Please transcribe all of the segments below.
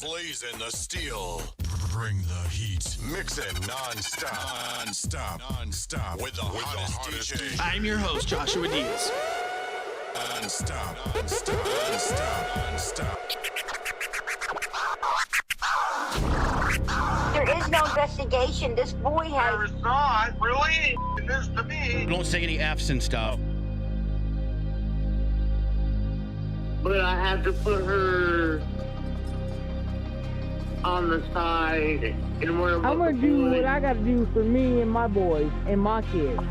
Blazing the steel. Bring the heat. Mix it non-stop. With the hottest DJ. I'm your host, Joshua Diaz. Non-stop. There is no investigation. This boy has... There is not, really? This to me. Don't say any F's and stuff. But I have to put her on the side and where I'm gonna do what I gotta do for me and my boys and my kids.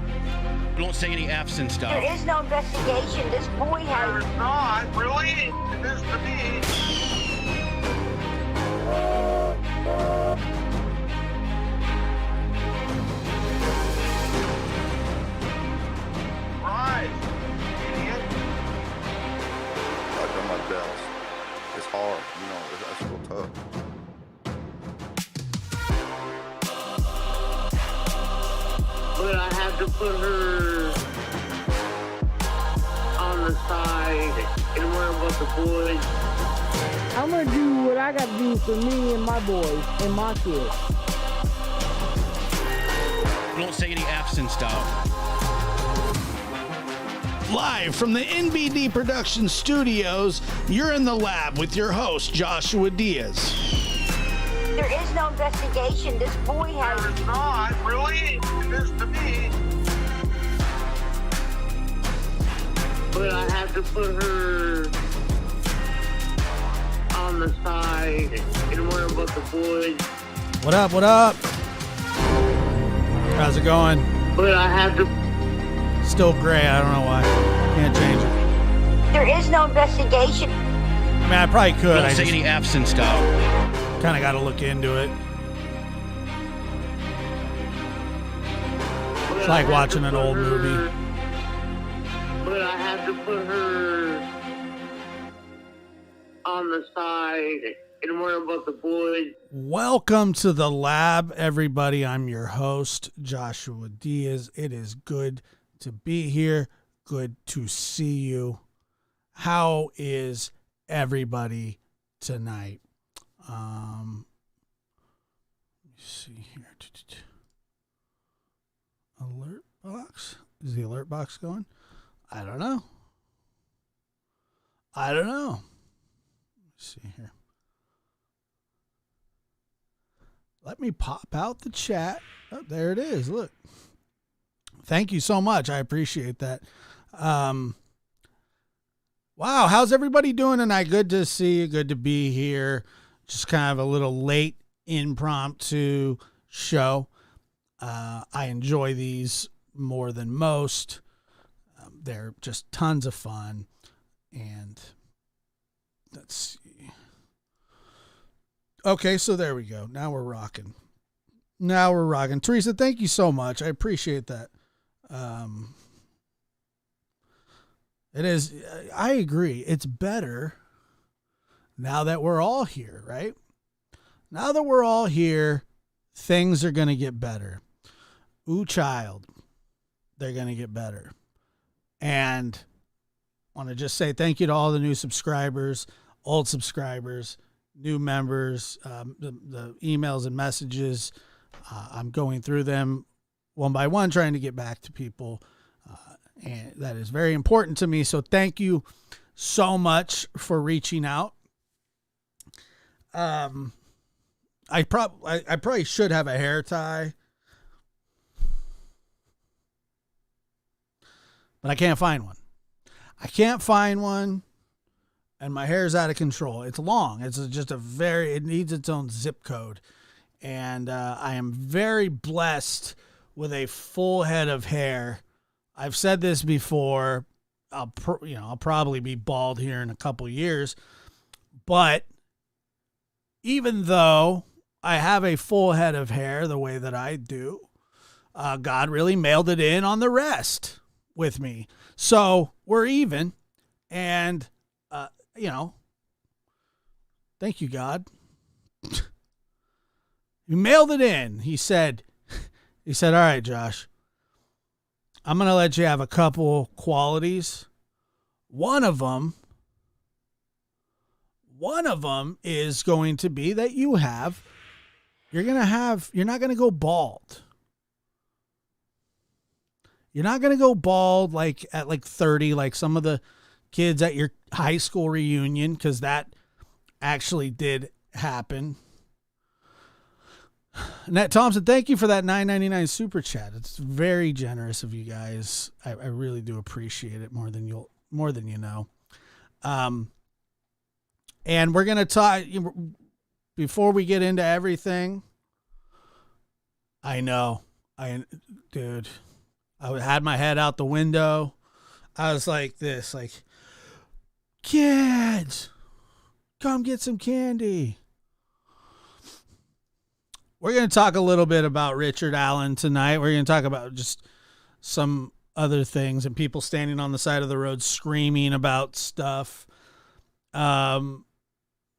Don't say any F's and stuff. There is no investigation. This boy There has... is not, really? This to me. Right, idiot. I've done my best. It's hard, you know, that's still tough. But I have to put her on the side and worry about the boys. I'm gonna do what I gotta do for me and my boys and my kids. Don't say any F's and stuff. Live from the NBD Production Studios, you're in the lab with your host, Joshua Diaz. There is no investigation. This boy There has... is not, really? This to me. But I have to put her on the side and worry about the boys. What up, what up? How's it going? But I have to... Still gray, I don't know why. Can't change it. There is no investigation. I mean, I probably could. Don't I say just any F's and stuff. kind of got to look into it. It's like watching an old movie. But I have to put her on the side and worry about the boys. Welcome to the lab, everybody. I'm your host, Joshua Diaz. It is good to be here. Good to see you. How is everybody tonight? Let me see here. Alert box? Is the alert box going? I don't know. Let me see here. Let me pop out the chat. Oh, there it is. Look. Thank you so much. I appreciate that. Wow. How's everybody doing tonight? Good to see you. Good to be here. Just kind of a little late impromptu show. I enjoy these more than most. They're just tons of fun. And let's see. Okay, so there we go. Now we're rocking. Teresa, thank you so much. I appreciate that. It is, I agree. It's better now that we're all here, right? Now that we're all here, things are going to get better. Ooh, child, they're going to get better. And I want to just say thank you to all the new subscribers, old subscribers, new members, the emails and messages. I'm going through them one by one, trying to get back to people. And that is very important to me. So thank you so much for reaching out. I probably should have a hair tie, but I can't find one. And my hair's out of control. It's long. It's just it needs its own zip code. And I am very blessed with a full head of hair. I've said this before. I'll probably be bald here in a couple years. But even though I have a full head of hair the way that I do, God really mailed it in on the rest with me. So we're even. And, thank you, God. He mailed it in. He said, all right, Josh, I'm going to let you have a couple qualities. One of them One of them is going to be that you're not going to go bald. You're not going to go bald like at like 30, like some of the kids at your high school reunion, because that actually did happen. Nat Thompson, thank you for that $9.99 super chat. It's very generous of you guys. I really do appreciate it more than you know. And we're gonna talk before we get into everything. I had my head out the window. I was like this, like, kids, come get some candy. We're going to talk a little bit about Richard Allen tonight. We're going to talk about just some other things and people standing on the side of the road screaming about stuff.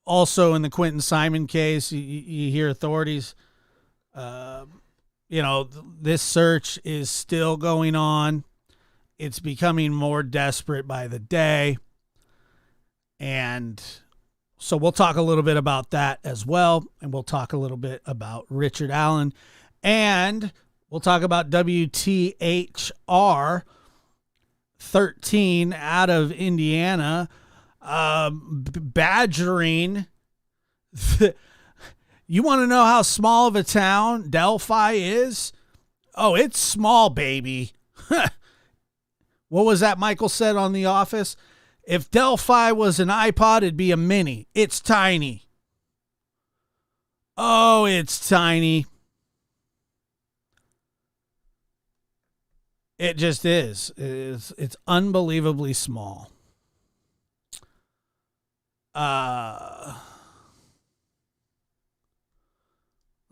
Also in the Quentin Simon case, you hear authorities, this search is still going on. It's becoming more desperate by the day. And so we'll talk a little bit about that as well. And we'll talk a little bit about Richard Allen. And we'll talk about WTHR 13 out of Indiana, badgering. You want to know how small of a town Delphi is? Oh, it's small, baby. What was that Michael said on The Office? If Delphi was an iPod, it'd be a mini. It's tiny. Oh, it's tiny. It just is. It's unbelievably small.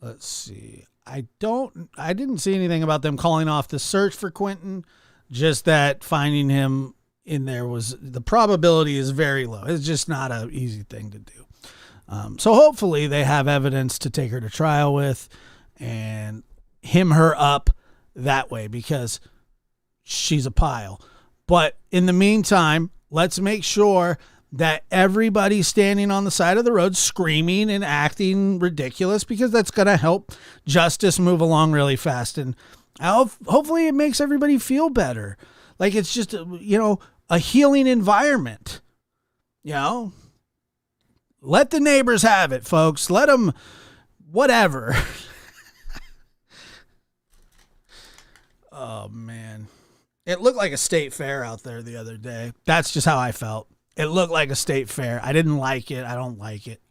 Let's see. I didn't see anything about them calling off the search for Quentin. Just that finding him in there the probability is very low. It's just not an easy thing to do. So hopefully they have evidence to take her to trial with and hem her up that way, because she's a pile. But in the meantime, let's make sure that everybody's standing on the side of the road screaming and acting ridiculous, because that's going to help justice move along really fast. And hopefully it makes everybody feel better. Like it's just, a healing environment. Let the neighbors have it, folks. Let them, whatever. Oh, man. It looked like a state fair out there the other day. That's just how I felt. It looked like a state fair. I didn't like it. I don't like it.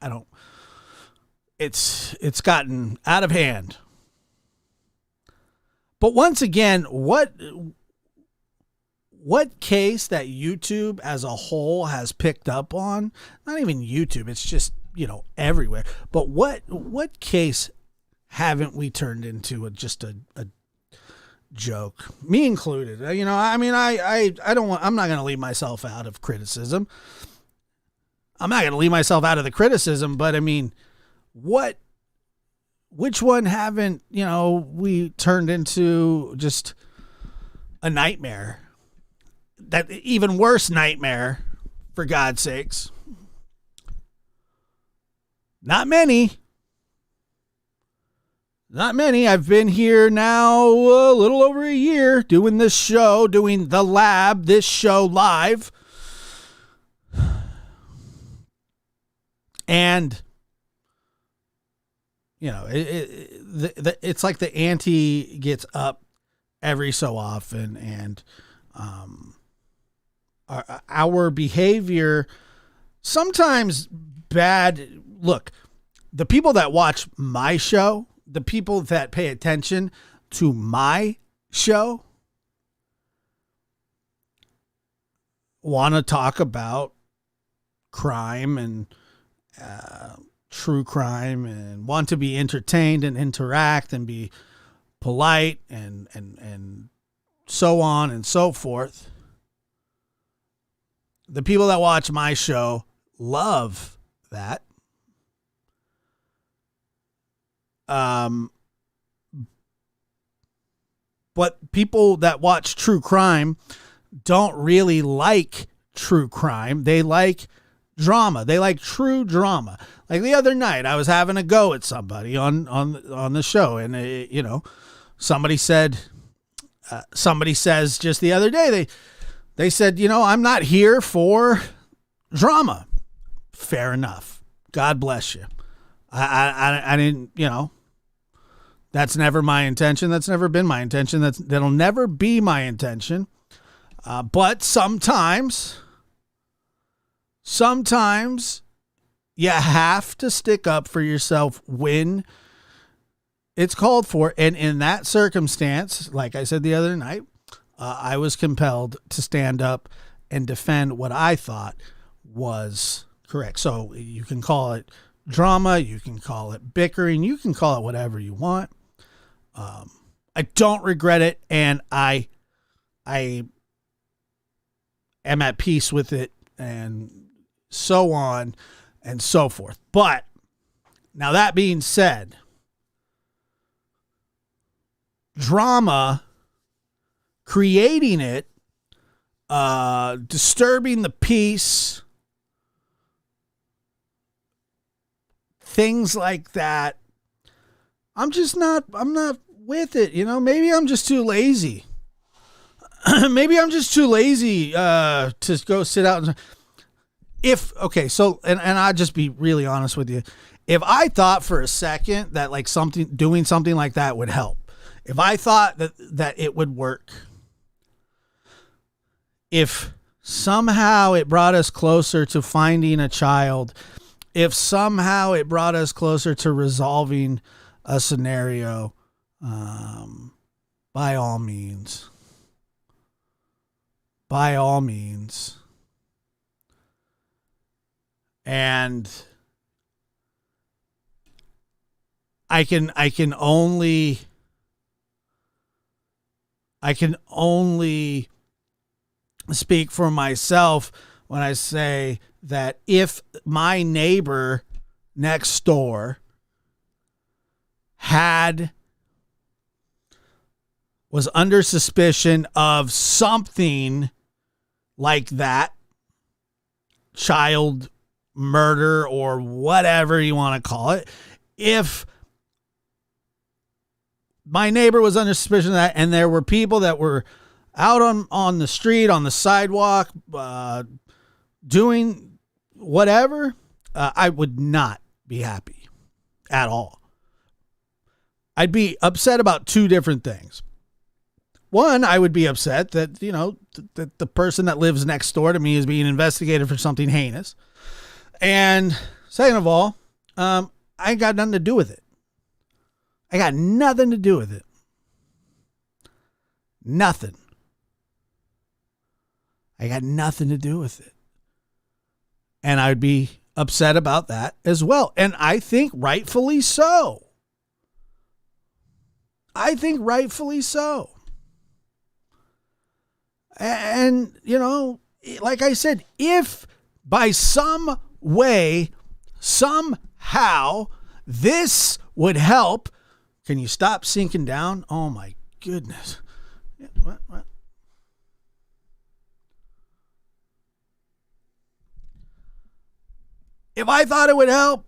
It's gotten out of hand. But once again, what case that YouTube as a whole has picked up on, not even YouTube, it's just, everywhere. But what case haven't we turned into just a joke, me included? I don't want, I'm not going to leave myself out of criticism. I'm not going to leave myself out of the criticism, but I mean, which one haven't, we turned into just a nightmare? That even worse nightmare, for God's sakes. Not many. Not many. I've been here now a little over a year doing this show, doing The Lab, this show live. And, it's like the ante gets up every so often, and our behavior sometimes bad. Look, the people that watch my show, the people that pay attention to my show, want to talk about crime and true crime, and want to be entertained and interact and be polite and so on and so forth. The people that watch my show love that. But people that watch true crime don't really like true crime. They like drama. They like true drama. Like the other night, I was having a go at somebody on the show, and somebody says just the other day they said, I'm not here for drama. Fair enough. God bless you. I didn't, that's never my intention. That's never been my intention. That'll never be my intention. But sometimes you have to stick up for yourself when it's called for. And in that circumstance, like I said the other night, I was compelled to stand up and defend what I thought was correct. So you can call it drama, you can call it bickering, you can call it whatever you want. I don't regret it, and I am at peace with it, and so on and so forth. But now, that being said, drama, creating it, disturbing the peace, things like that, I'm not with it. Maybe I'm just too lazy. Maybe I'm just too lazy to go sit out. And I'll just be really honest with you. If I thought for a second that like doing something like that would help, if I thought that it would work, if somehow it brought us closer to finding a child, if somehow it brought us closer to resolving a scenario, by all means. And I can only speak for myself when I say that if my neighbor next door was under suspicion of something like that, child murder or whatever you want to call it, if my neighbor was under suspicion of that and there were people that were out on the street, on the sidewalk, doing whatever, I would not be happy at all. I'd be upset about two different things. One, I would be upset that, that the person that lives next door to me is being investigated for something heinous. And second of all, I ain't got nothing to do with it. I got nothing to do with it. Nothing. I got nothing to do with it. And I'd be upset about that as well. And I think rightfully so. And, like I said, if by some way, somehow, this would help, can you stop sinking down? Oh my goodness. What? If I thought it would help,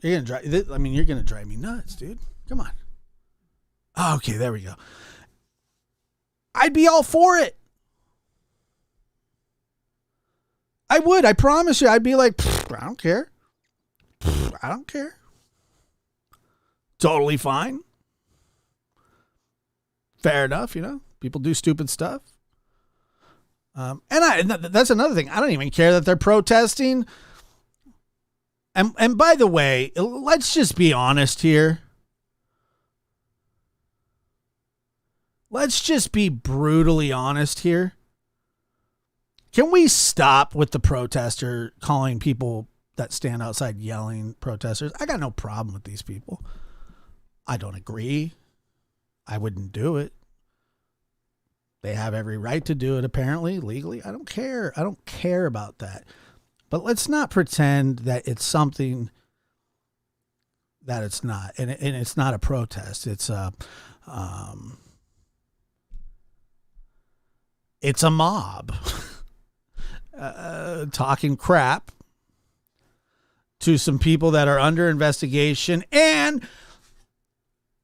you're going to drive me nuts, dude. Come on. Okay, there we go. I'd be all for it. I would. I promise you. I'd be like, I don't care. I don't care. Totally fine. Fair enough, People do stupid stuff. And that's another thing. I don't even care that they're protesting. And by the way, let's just be honest here. Let's just be brutally honest here. Can we stop with the protester calling people that stand outside yelling protesters? I got no problem with these people. I don't agree. I wouldn't do it. They have every right to do it, apparently, legally. I don't care. I don't care about that. But let's not pretend that it's something that it's not. And it's not a protest. It's a mob talking crap to some people that are under investigation and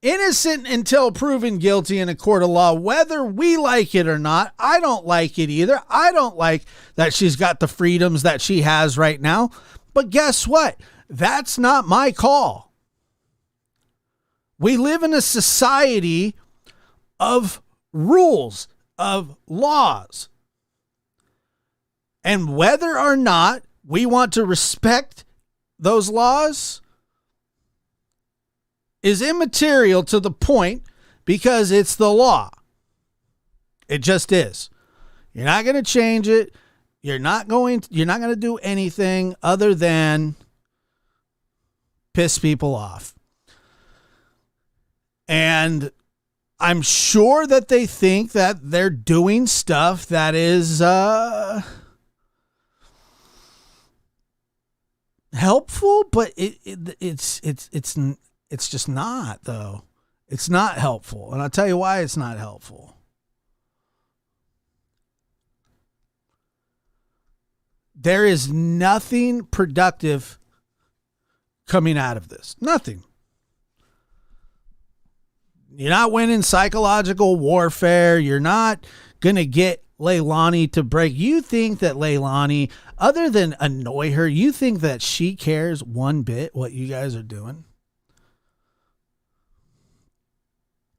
innocent until proven guilty in a court of law, whether we like it or not. I don't like it either. I don't like that she's got the freedoms that she has right now. But guess what? That's not my call. We live in a society of rules, of laws. And whether or not we want to respect those laws is immaterial to the point, because it's the law. It just is. You're not going to change it. You're not going to do anything other than piss people off. And I'm sure that they think that they're doing stuff that is helpful, but it's just not, though. It's not helpful. And I'll tell you why it's not helpful. There is nothing productive coming out of this. Nothing. You're not winning psychological warfare. You're not going to get Leilani to break. You think that Leilani, other than annoy her, you think that she cares one bit what you guys are doing?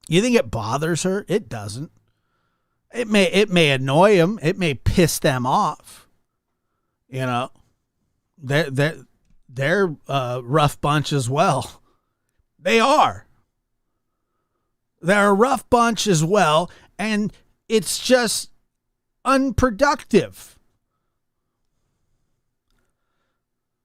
You think it bothers her? It doesn't. It may annoy them. It may piss them off. You know, they're a rough bunch as well. They are. They're a rough bunch as well, and it's just unproductive.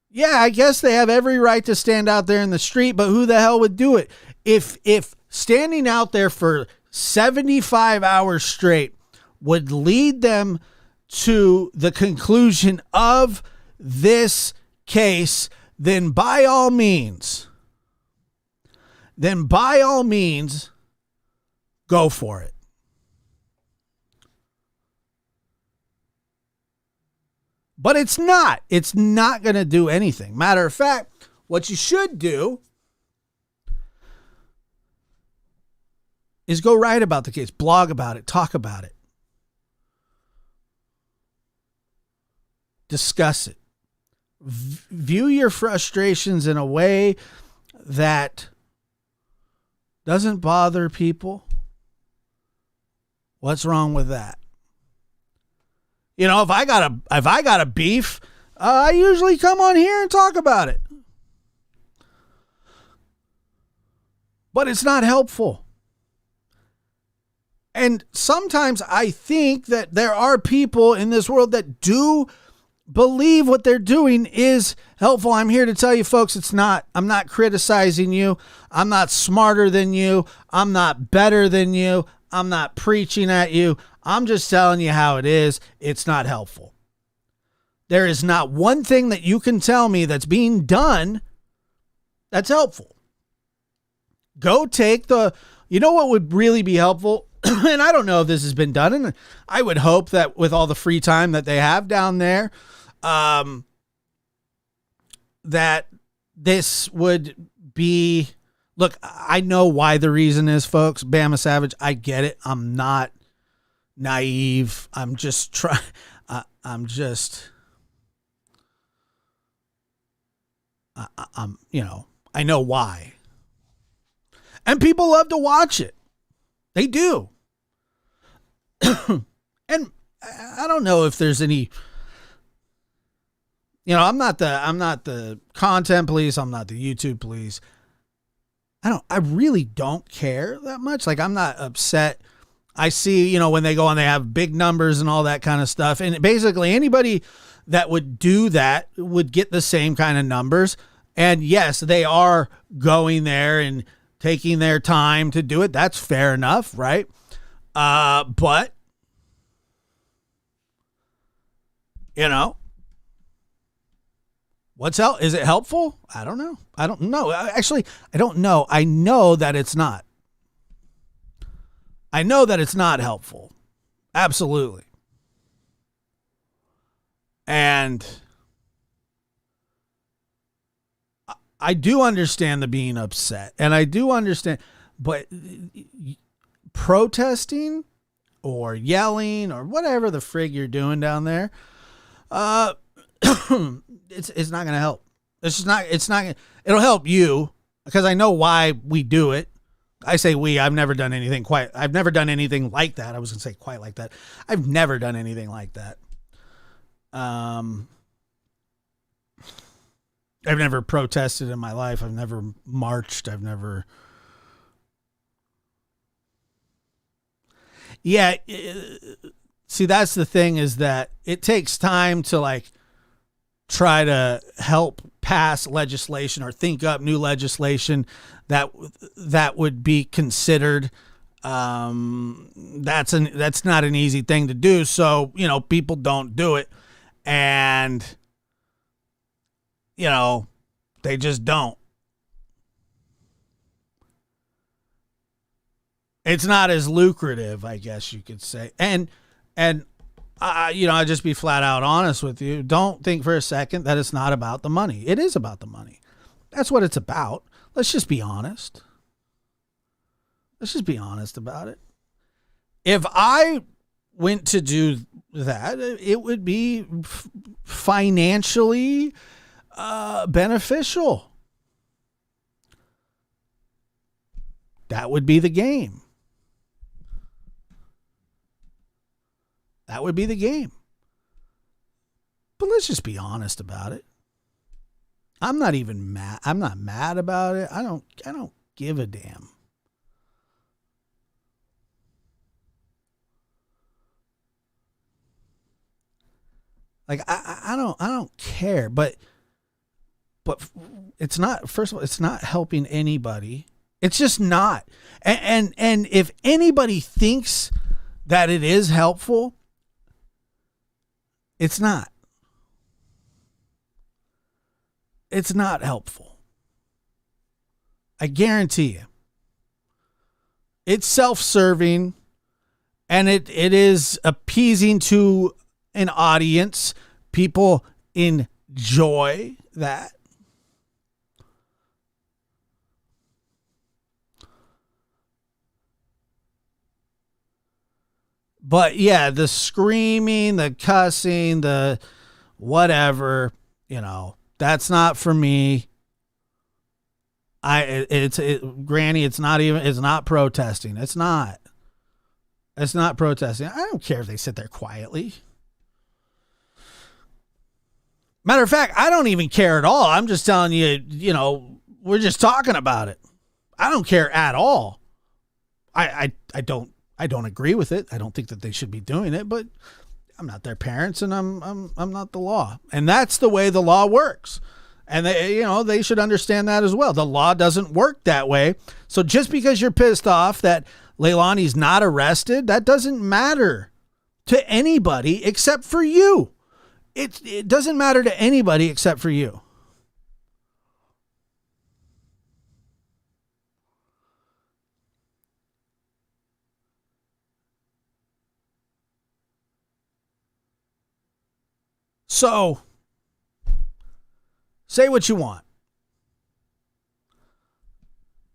Yeah, I guess they have every right to stand out there in the street, but who the hell would do it? If standing out there for 75 hours straight would lead them to the conclusion of this case, then by all means, go for it. But it's not. It's not going to do anything. Matter of fact, what you should do is go write about the case, blog about it, talk about it. Discuss it. View your frustrations in a way that doesn't bother people. What's wrong with that? You know, if I got a beef, I usually come on here and talk about it. But it's not helpful. And sometimes I think that there are people in this world that do believe what they're doing is helpful. I'm here to tell you folks, it's not. I'm not criticizing you. I'm not smarter than you. I'm not better than you. I'm not preaching at you. I'm just telling you how it is. It's not helpful. There is not one thing that you can tell me that's being done that's helpful. Go take you know what would really be helpful? And I don't know if this has been done, and I would hope that with all the free time that they have down there, that this would be, look, I know why the reason is, folks. Bama Savage, I get it. I'm not naive. I'm just trying. I'm I know why. And people love to watch it. They do. And I don't know if there's any, I'm not the content police. I'm not the YouTube police. I really don't care that much. Like, I'm not upset. I see, when they go on, they have big numbers and all that kind of stuff. And basically anybody that would do that would get the same kind of numbers. And yes, they are going there and taking their time to do it. That's fair enough, right? But, what's help? Is it helpful? I don't know. Actually, I don't know. I know that it's not. I know that it's not helpful. Absolutely. And I do understand the being upset, and I do understand, but protesting or yelling or whatever the frig you're doing down there, it's not going to help. It's not, it'll help you because I know why we do it. I say we, I've never done anything like that. I was going to say quite like that. I've never done anything like that. I've never protested in my life. I've never marched. I've never. Yeah. See, that's the thing, is that it takes time to like try to help pass legislation or think up new legislation that would be considered. That's not an easy thing to do. So, people don't do it, and they just don't. It's not as lucrative, I guess you could say. And I'll just be flat out honest with you. Don't think for a second that it's not about the money. It is about the money. That's what it's about. Let's just be honest. Let's just be honest about it. If I went to do that, it would be financially beneficial. That would be the game. That would be the game. But let's just be honest about it. I'm not even mad. I'm not mad about it. I don't give a damn. Like I don't care, but it's not, first of all, it's not helping anybody. It's just not. And if anybody thinks that it is helpful, it's not. It's not helpful. I guarantee you. It's self-serving, and it is appeasing to an audience. People enjoy that. But yeah, the screaming, the cussing, the whatever, that's not for me. Granny, it's not protesting. It's not protesting. I don't care if they sit there quietly. Matter of fact, I don't even care at all. I'm just telling you, we're just talking about it. I don't care at all. I don't agree with it. I don't think that they should be doing it, but I'm not their parents, and I'm not the law. And that's the way the law works. And they should understand that as well. The law doesn't work that way. So just because you're pissed off that Leilani's not arrested, that doesn't matter to anybody except for you. It doesn't matter to anybody except for you. So, say what you want.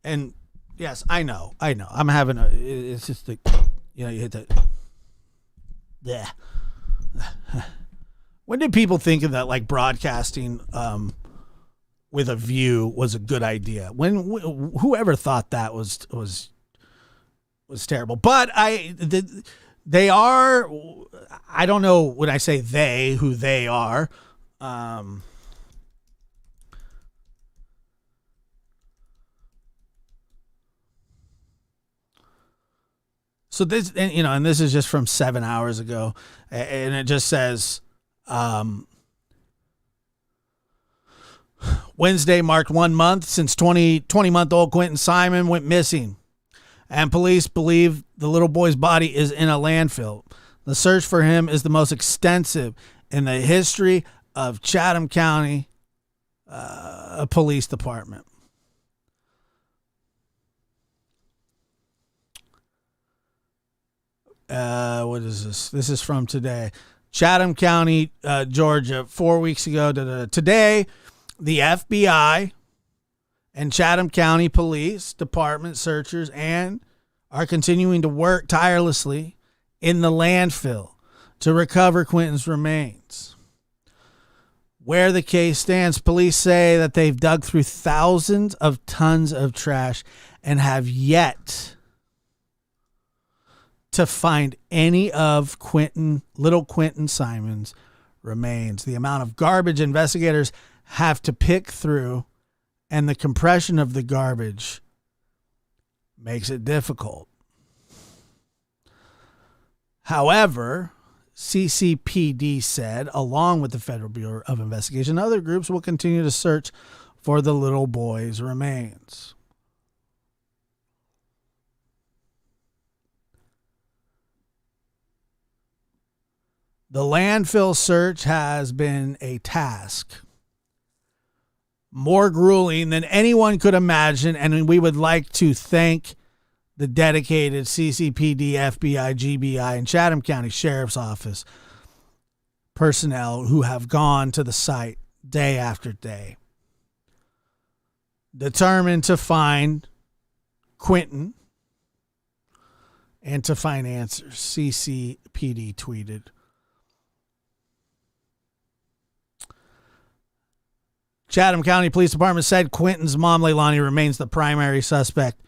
And yes, I know. I'm having it's just the, you hit the, yeah. When did people think of that, like broadcasting with a view was a good idea? Whoever thought that was terrible. But they are, I don't know when I say they, who they are. So this, and this is just from 7 hours ago, and it just says, Wednesday marked 1 month since 20-month-old Quentin Simon went missing, and police believe the little boy's body is in a landfill. The search for him is the most extensive in the history of Chatham County Police Department. What is this? This is from today. Chatham County, Georgia, 4 weeks ago. Today, the FBI And Chatham County Police Department searchers are continuing to work tirelessly in the landfill to recover Quentin's remains. Where the case stands, police say that they've dug through thousands of tons of trash and have yet to find any of little Quentin Simon's remains. The amount of garbage investigators have to pick through and the compression of the garbage makes it difficult. However, CCPD said, along with the Federal Bureau of Investigation, other groups will continue to search for the little boy's remains. The landfill search has been a task more grueling than anyone could imagine, and we would like to thank the dedicated CCPD, FBI, GBI, and Chatham County Sheriff's Office personnel who have gone to the site day after day, determined to find Quentin and to find answers. CCPD tweeted. Chatham County Police Department said Quentin's mom, Leilani, remains the primary suspect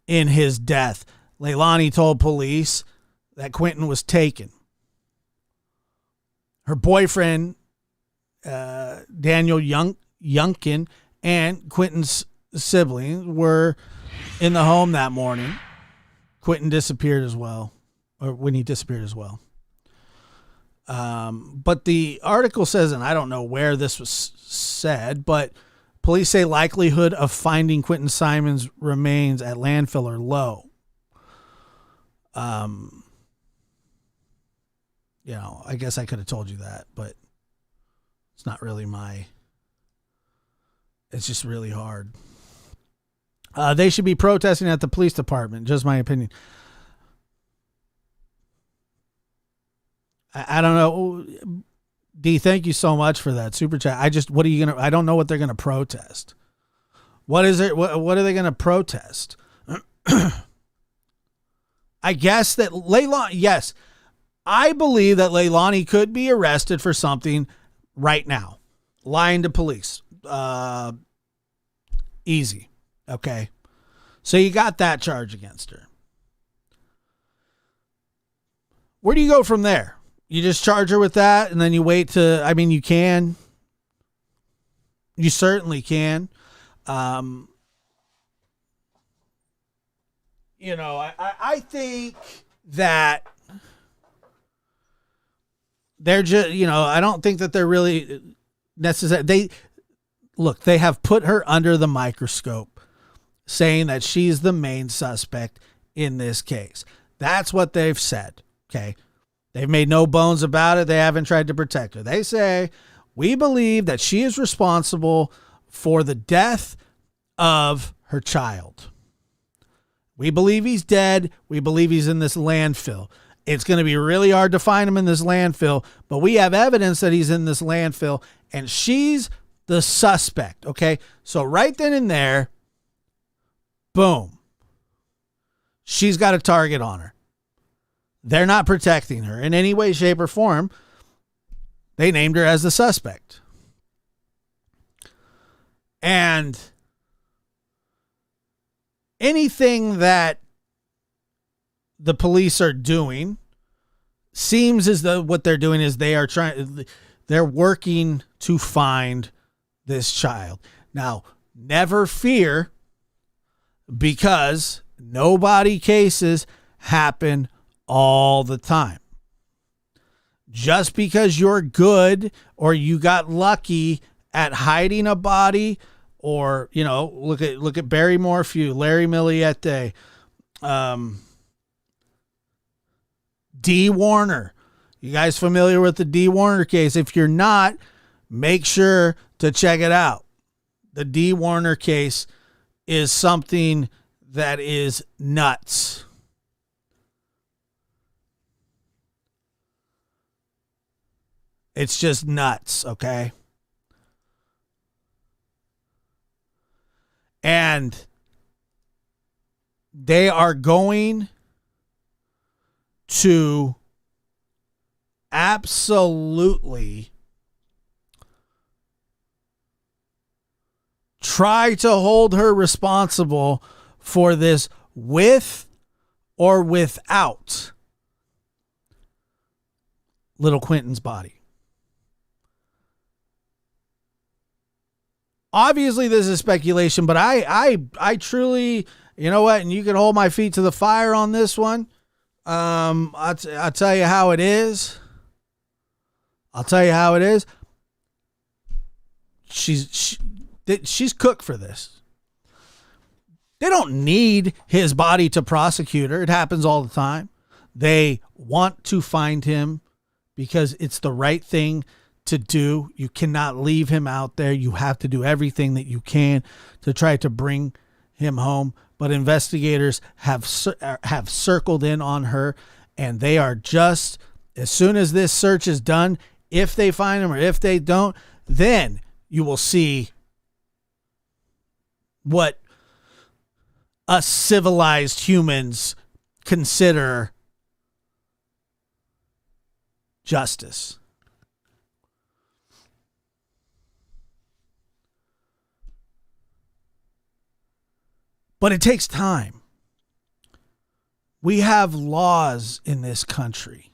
in his death. Leilani told police that Quentin was taken. Her boyfriend, Daniel Youngkin, and Quentin's siblings were in the home that morning. Quentin disappeared as well, or when he disappeared as well. But the article says, and I don't know where this was said, but police say likelihood of finding Quentin Simon's remains at landfill are low. I guess I could have told you that, but it's not really it's just really hard. They should be protesting at the police department, just my opinion. I don't know. D, thank you so much for that super chat. I don't know what they're going to protest. What is it? What are they going to protest? I guess that Leilani, yes, I believe that Leilani could be arrested for something right now. Lying to police. Easy. Okay. So you got that charge against her. Where do you go from there? You just charge her with that and then you wait you can. You certainly can. I think that they're just, I don't think that they're really necessary. They have put her under the microscope saying that she's the main suspect in this case. That's what they've said. Okay. They've made no bones about it. They haven't tried to protect her. They say, we believe that she is responsible for the death of her child. We believe he's dead. We believe he's in this landfill. It's going to be really hard to find him in this landfill, but we have evidence that he's in this landfill, and she's the suspect. Okay. So right then and there, boom, she's got a target on her. They're not protecting her in any way, shape, or form. They named her as the suspect. And anything that the police are doing seems as though what they're doing is they're working to find this child. Now, never fear, because nobody cases happen all the time. Just because you're good or you got lucky at hiding a body, or look at Barry Morphew, Larry Miliette, D. Warner. You guys familiar with the D. Warner case? If you're not, make sure to check it out. The D. Warner case is something that is nuts. It's just nuts, okay? And they are going to absolutely try to hold her responsible for this with or without little Quentin's body. Obviously, this is speculation, but I truly, you know what, and you can hold my feet to the fire on this one. I'll tell you how it is. She's cooked for this. They don't need his body to prosecute her. It happens all the time. They want to find him because it's the right thing to do. You cannot leave him out there. You have to do everything that you can to try to bring him home. But investigators have circled in on her, and they are just, as soon as this search is done, if they find him or if they don't, then you will see what us civilized humans consider justice. But it takes time. We have laws in this country.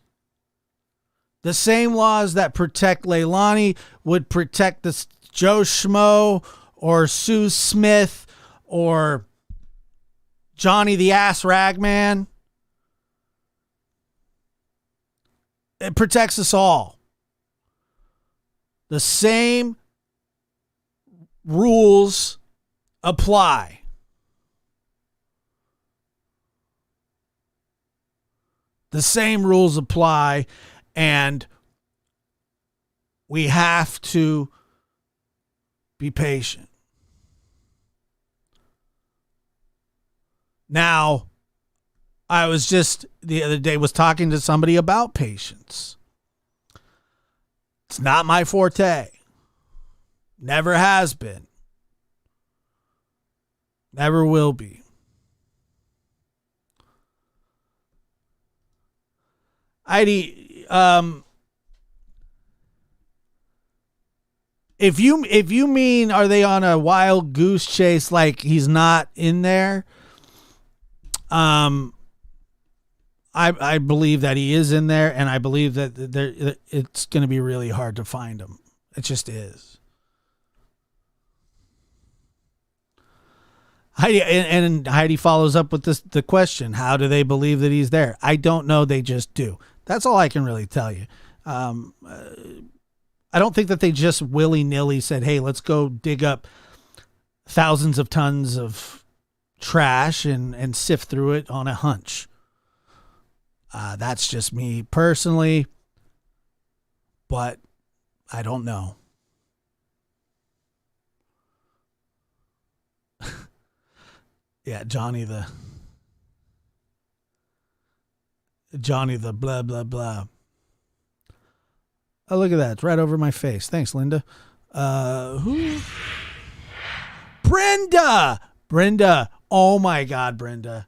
The same laws that protect Leilani would protect the Joe Schmo or Sue Smith or Johnny the Ass Ragman. It protects us all. The same rules apply. The same rules apply, and we have to be patient. Now, I was just the other day was talking to somebody about patience. It's not my forte. Never has been. Never will be. Heidi, if you mean, are they on a wild goose chase like he's not in there? I believe that he is in there, and I believe that it's going to be really hard to find him. It just is. Heidi, and Heidi follows up with the question: how do they believe that he's there? I don't know. They just do. That's all I can really tell you. I don't think that they just willy-nilly said, hey, let's go dig up thousands of tons of trash and sift through it on a hunch. That's just me personally, but I don't know. Yeah, Johnny the blah, blah, blah. Oh, look at that. It's right over my face. Thanks, Linda. Who? Brenda. Oh, my God, Brenda.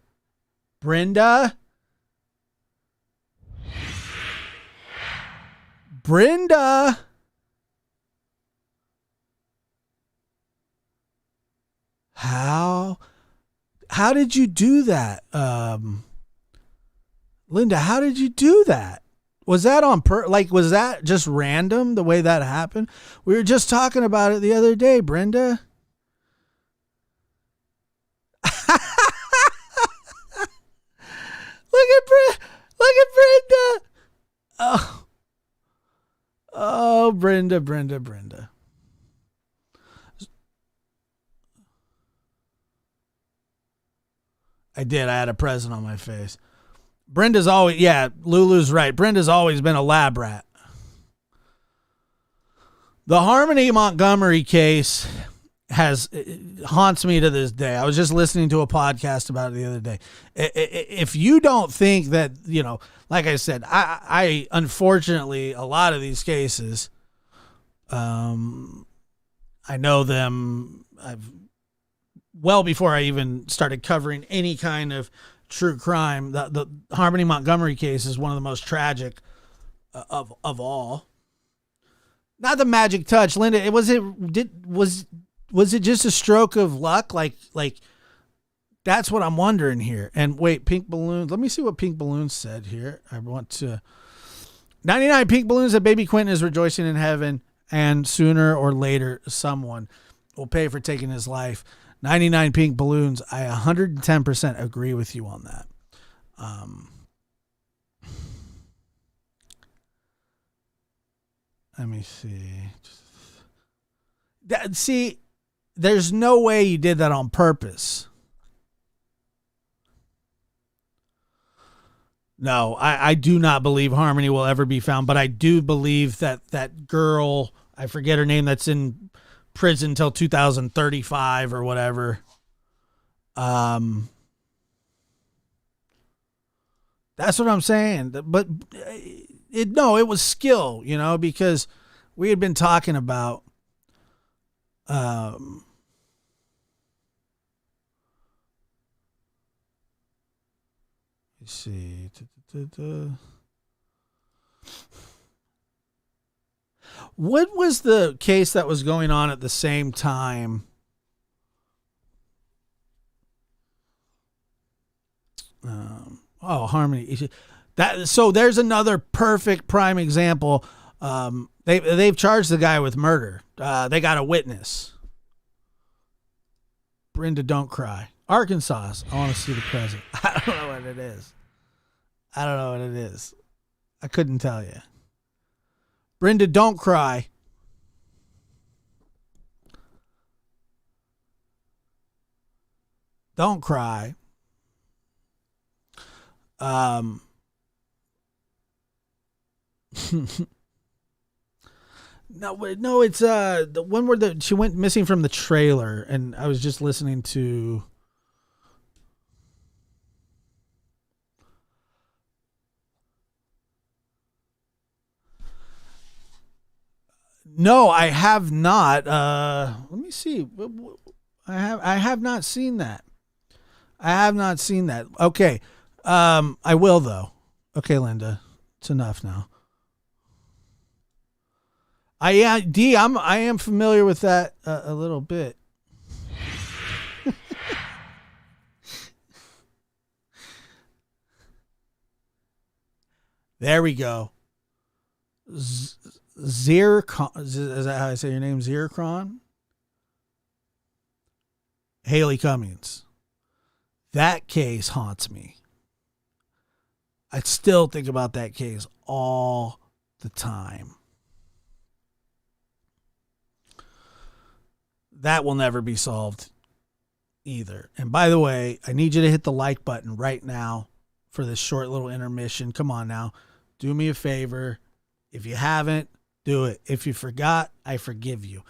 How did you do that? Linda, how did you do that? Was that was that just random the way that happened? We were just talking about it the other day, Brenda. Look at Brenda. Oh, Brenda. I did. I had a present on my face. Brenda's always, Lulu's right. Brenda's always been a lab rat. The Harmony Montgomery case haunts me to this day. I was just listening to a podcast about it the other day. If you don't think that, like I said, I unfortunately, a lot of these cases, I know them. I've well before I even started covering any kind of true crime. The Harmony Montgomery case is one of the most tragic of all. Not the magic touch, Linda. Was it just a stroke of luck? Like that's what I'm wondering here. And wait, Pink Balloons. Let me see what Pink Balloons said here. I want to 99 Pink Balloons that baby Quentin is rejoicing in heaven, and sooner or later someone will pay for taking his life. 99 Pink Balloons. I 110% agree with you on that. Let me see. There's no way you did that on purpose. No, I do not believe Harmony will ever be found, but I do believe that girl, I forget her name, that's in prison till 2035 or whatever. That's what I'm saying. But it was skill, because we had been talking about let's see. What was the case that was going on at the same time? Harmony. So there's another perfect prime example. They've charged the guy with murder. They got a witness. Brenda, don't cry. Arkansas. I want to see the present. I don't know what it is. I couldn't tell you. Brenda, don't cry. Don't cry. No, it's the one where she went missing from the trailer, and I was just listening to. No, I have not. Let me see. I have not seen that. Okay. I will though. Okay, Linda. It's enough now. I am familiar with that a little bit. There we go. Zircon, is that how I say your name? Zircon? Haley Cummings. That case haunts me. I still think about that case all the time. That will never be solved either. And by the way, I need you to hit the like button right now for this short little intermission. Come on now. Do me a favor. If you haven't, do it. If you forgot, I forgive you.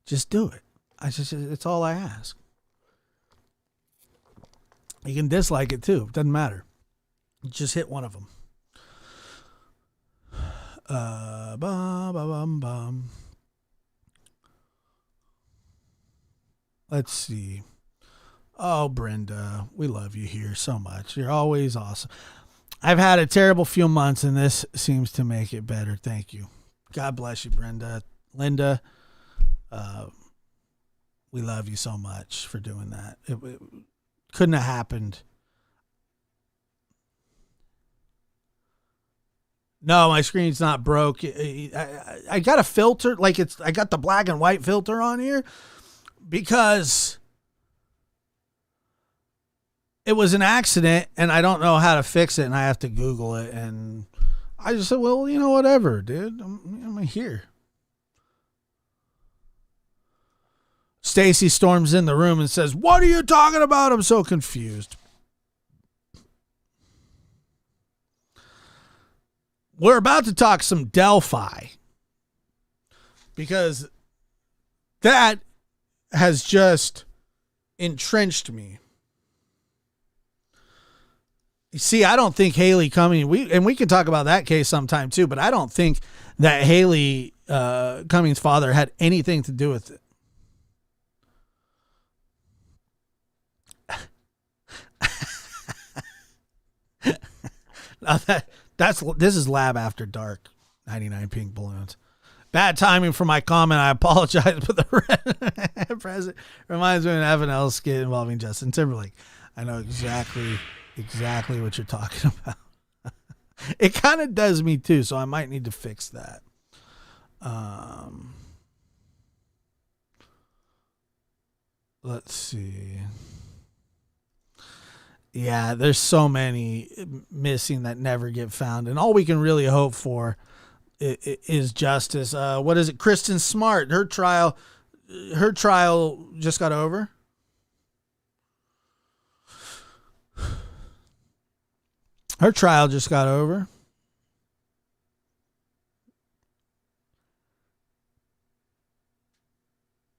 Just do it. It's all I ask. You can dislike it too. Doesn't matter. Just hit one of them. Let's see. Oh, Brenda, we love you here so much. You're always awesome. I've had a terrible few months, and this seems to make it better. Thank you. God bless you, Brenda. Linda, we love you so much for doing that. It couldn't have happened. No, my screen's not broke. I got a filter, I got the black and white filter on here because it was an accident and I don't know how to fix it and I have to Google it. And I just said, well, whatever, dude. I'm here. Stacy storms in the room and says, "What are you talking about? I'm so confused." We're about to talk some Delphi because that has just entrenched me. You see, I don't think Haley Cummings, we can talk about that case sometime too, but I don't think that Haley Cummings' father had anything to do with it. This is Lab After Dark. 99 pink balloons. Bad timing for my comment. I apologize, but the red present reminds me of an FNL skit involving Justin Timberlake. I know exactly what you're talking about. It kind of does me too, so I might need to fix that. Let's see. Yeah, there's so many missing that never get found, and all we can really hope for is justice. What is it? Kristen Smart, her trial just got over. Her trial just got over.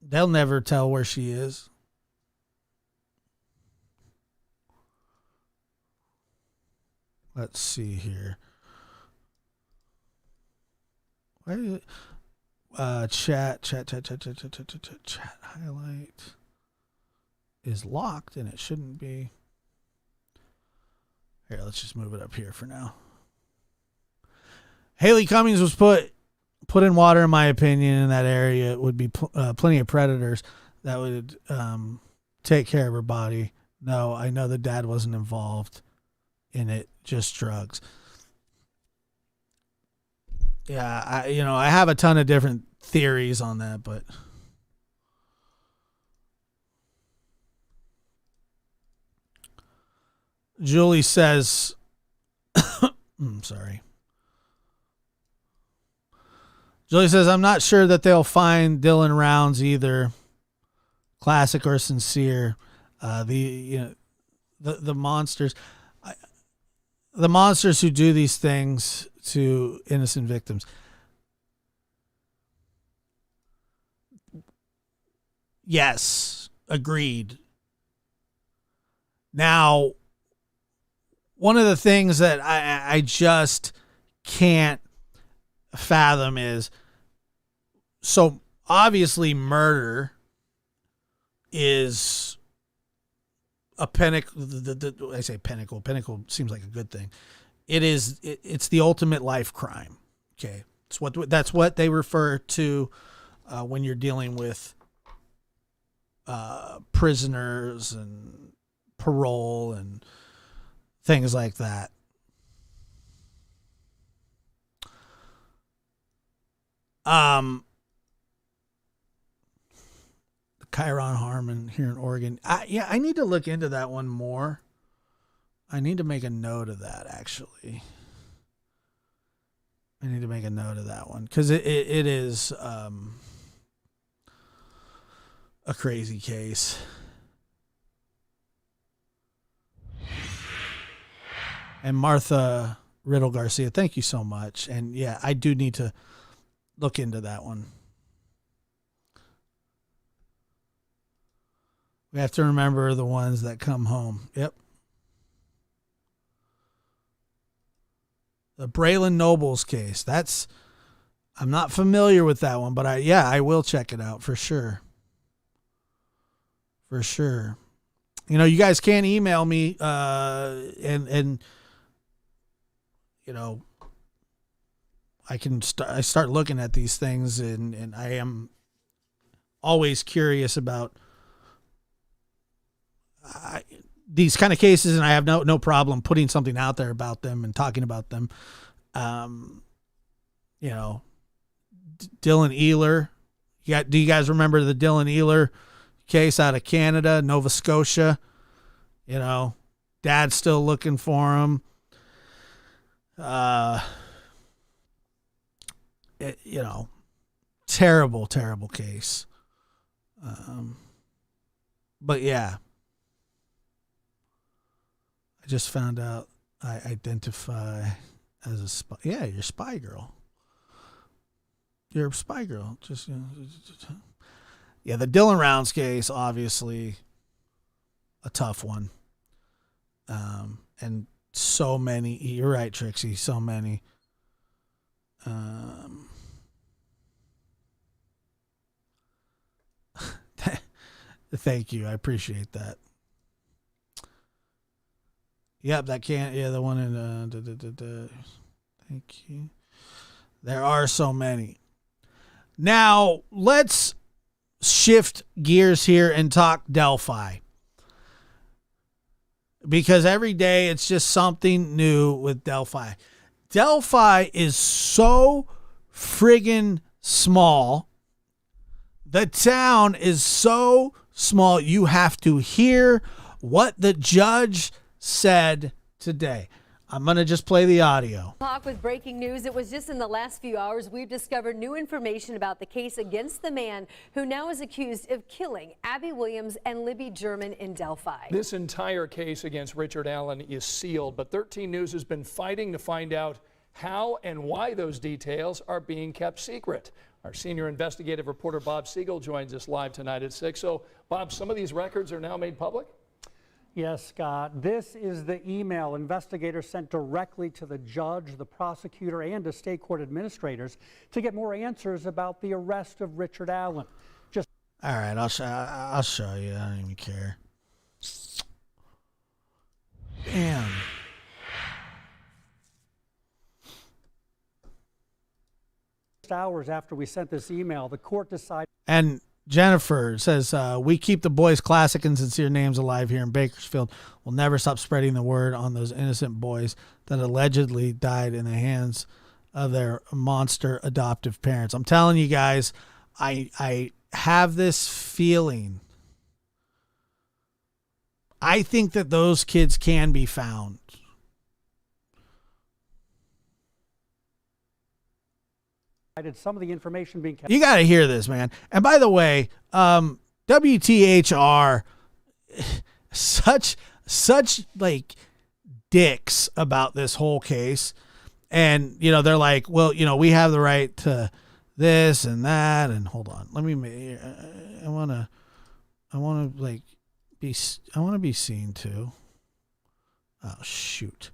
They'll never tell where she is. Let's see here. Chat highlight is locked and it shouldn't be. Here, let's just move it up here for now. Haley Cummings was put in water, in my opinion, in that area. It would be plenty of predators that would take care of her body. No, I know the dad wasn't involved in it, just drugs. Yeah, I have a ton of different theories on that, but Julie says, I'm sorry. Julie says, I'm not sure that they'll find Dylan Rounds either, classic or sincere. The monsters, the monsters who do these things to innocent victims. Yes, agreed. Now, one of the things that I just can't fathom is, so obviously murder is a pinnacle. I say pinnacle. Pinnacle seems like a good thing. It's the ultimate life crime. Okay, that's what they refer to when you're dealing with prisoners and parole and things like that. Chiron Harmon here in Oregon. I need to look into that one more. I need to make a note of that, actually. I need to make a note of that one because it is a crazy case. And Martha Riddle Garcia, thank you so much. And yeah, I do need to look into that one. We have to remember the ones that come home. Yep. The Braylon Nobles case. I'm not familiar with that one, but I will check it out for sure. For sure. You guys can email me, and I can start looking at these things, and I am always curious about these kind of cases, and I have no problem putting something out there about them and talking about them. Dylan Ealer. Do you guys remember the Dylan Ealer case out of Canada, Nova Scotia? Dad's still looking for him. Terrible case. But yeah, I just found out I identify as a spy. Yeah, you're a spy girl. You're a spy girl. Yeah, the Dylan Rounds case, obviously a tough one. And so many, you're right, Trixie, so many. Thank you. I appreciate that. Yep, that can't. Yeah, the one in. Thank you. There are so many. Now let's shift gears here and talk Delphi, because every day it's just something new with Delphi. Delphi is so friggin' small. The town is so small. You have to hear what the judge said today. I'm going to just play the audio. Talk with breaking news. It was just in the last few hours we've discovered new information about the case against the man who now is accused of killing Abby Williams and Libby German in Delphi. This entire case against Richard Allen is sealed, but 13 News has been fighting to find out how and why those details are being kept secret. Our senior investigative reporter Bob Siegel joins us live tonight at 6. So, Bob, some of these records are now made public? Yes, Scott. This is the email investigators sent directly to the judge, the prosecutor, and to state court administrators to get more answers about the arrest of Richard Allen. All right, I'll show you. I don't even care. Bam. Hours after we sent this email, the court decided. And Jennifer says, we keep the boys' classic and sincere names alive here in Bakersfield. We'll never stop spreading the word on those innocent boys that allegedly died in the hands of their monster adoptive parents. I'm telling you guys, I have this feeling. I think that those kids can be found. Some of the information being kept. You got to hear this, man. And by the way, WTHR, such like dicks about this whole case. And, you know, they're like, well, you know, we have the right to this and that. And hold on, let me, I want to be seen too. Oh, shoot.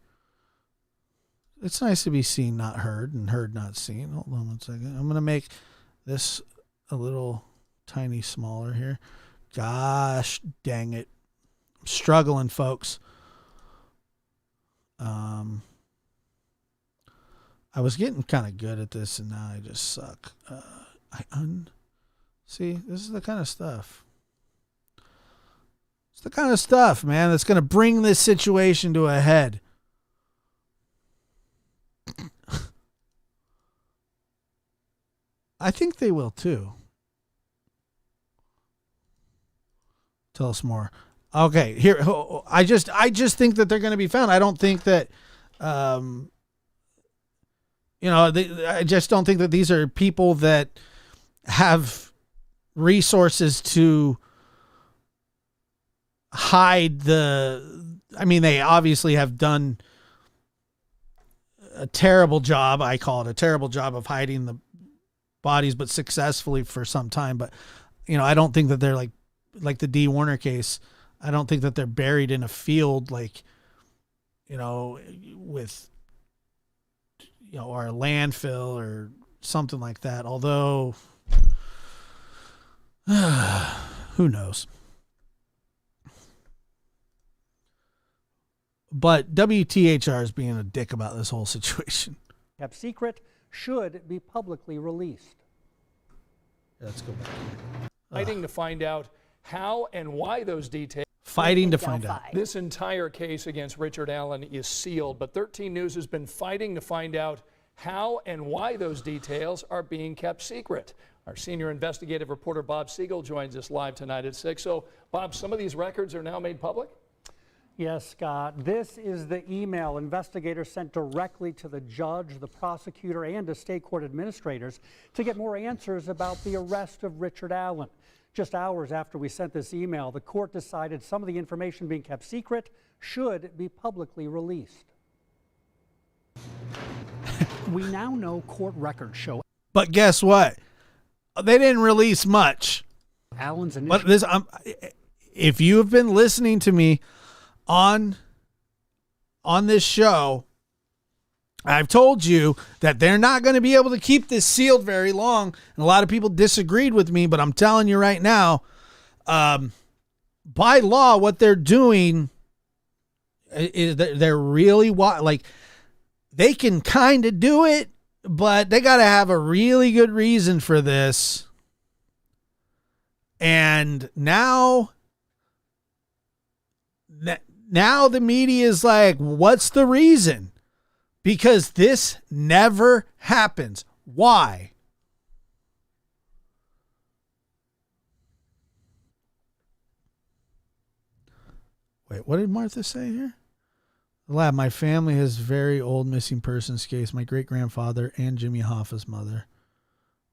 It's nice to be seen, not heard, and heard, not seen. Hold on one second. I'm going to make this a little tiny smaller here. Gosh dang it. I'm struggling, folks. I was getting kind of good at this, and now I just suck. See, this is the kind of stuff. It's the kind of stuff, man, that's going to bring this situation to a head. I think they will too. Tell us more. Okay, here. I just think that they're going to be found. I don't think that, I just don't think that these are people that have resources to hide they obviously have done a terrible job. I call it a terrible job of hiding the bodies, but successfully for some time. But, you know, I don't think that they're like the D. Warner case. I don't think that they're buried in a field like, you know, with, you know, or a landfill or something like that. Although, who knows? But WTHR is being a dick about this whole situation. Kept secret should be publicly released. Let's go back here. Fighting to find out how and why those details. Fighting to find out. This entire case against Richard Allen is sealed, but 13 News has been fighting to find out how and why those details are being kept secret. Our senior investigative reporter Bob Siegel joins us live tonight at 6. So, Bob, some of these records are now made public? Yes, Scott. This is the email investigators sent directly to the judge, the prosecutor, and to state court administrators to get more answers about the arrest of Richard Allen. Just hours after we sent this email, the court decided some of the information being kept secret should be publicly released. We now know court records show. But guess what? They didn't release much. Allen's initial. But this, if you have been listening to me on this show, I've told you that they're not going to be able to keep this sealed very long. And a lot of people disagreed with me, but I'm telling you right now, by law, what they're doing, They're really like they can kind of do it, but they got to have a really good reason for this. And now the media is like, what's the reason? Because this never happens. Why? Wait, what did Martha say here? Lab, my family has very old missing persons case. My great-grandfather and Jimmy Hoffa's mother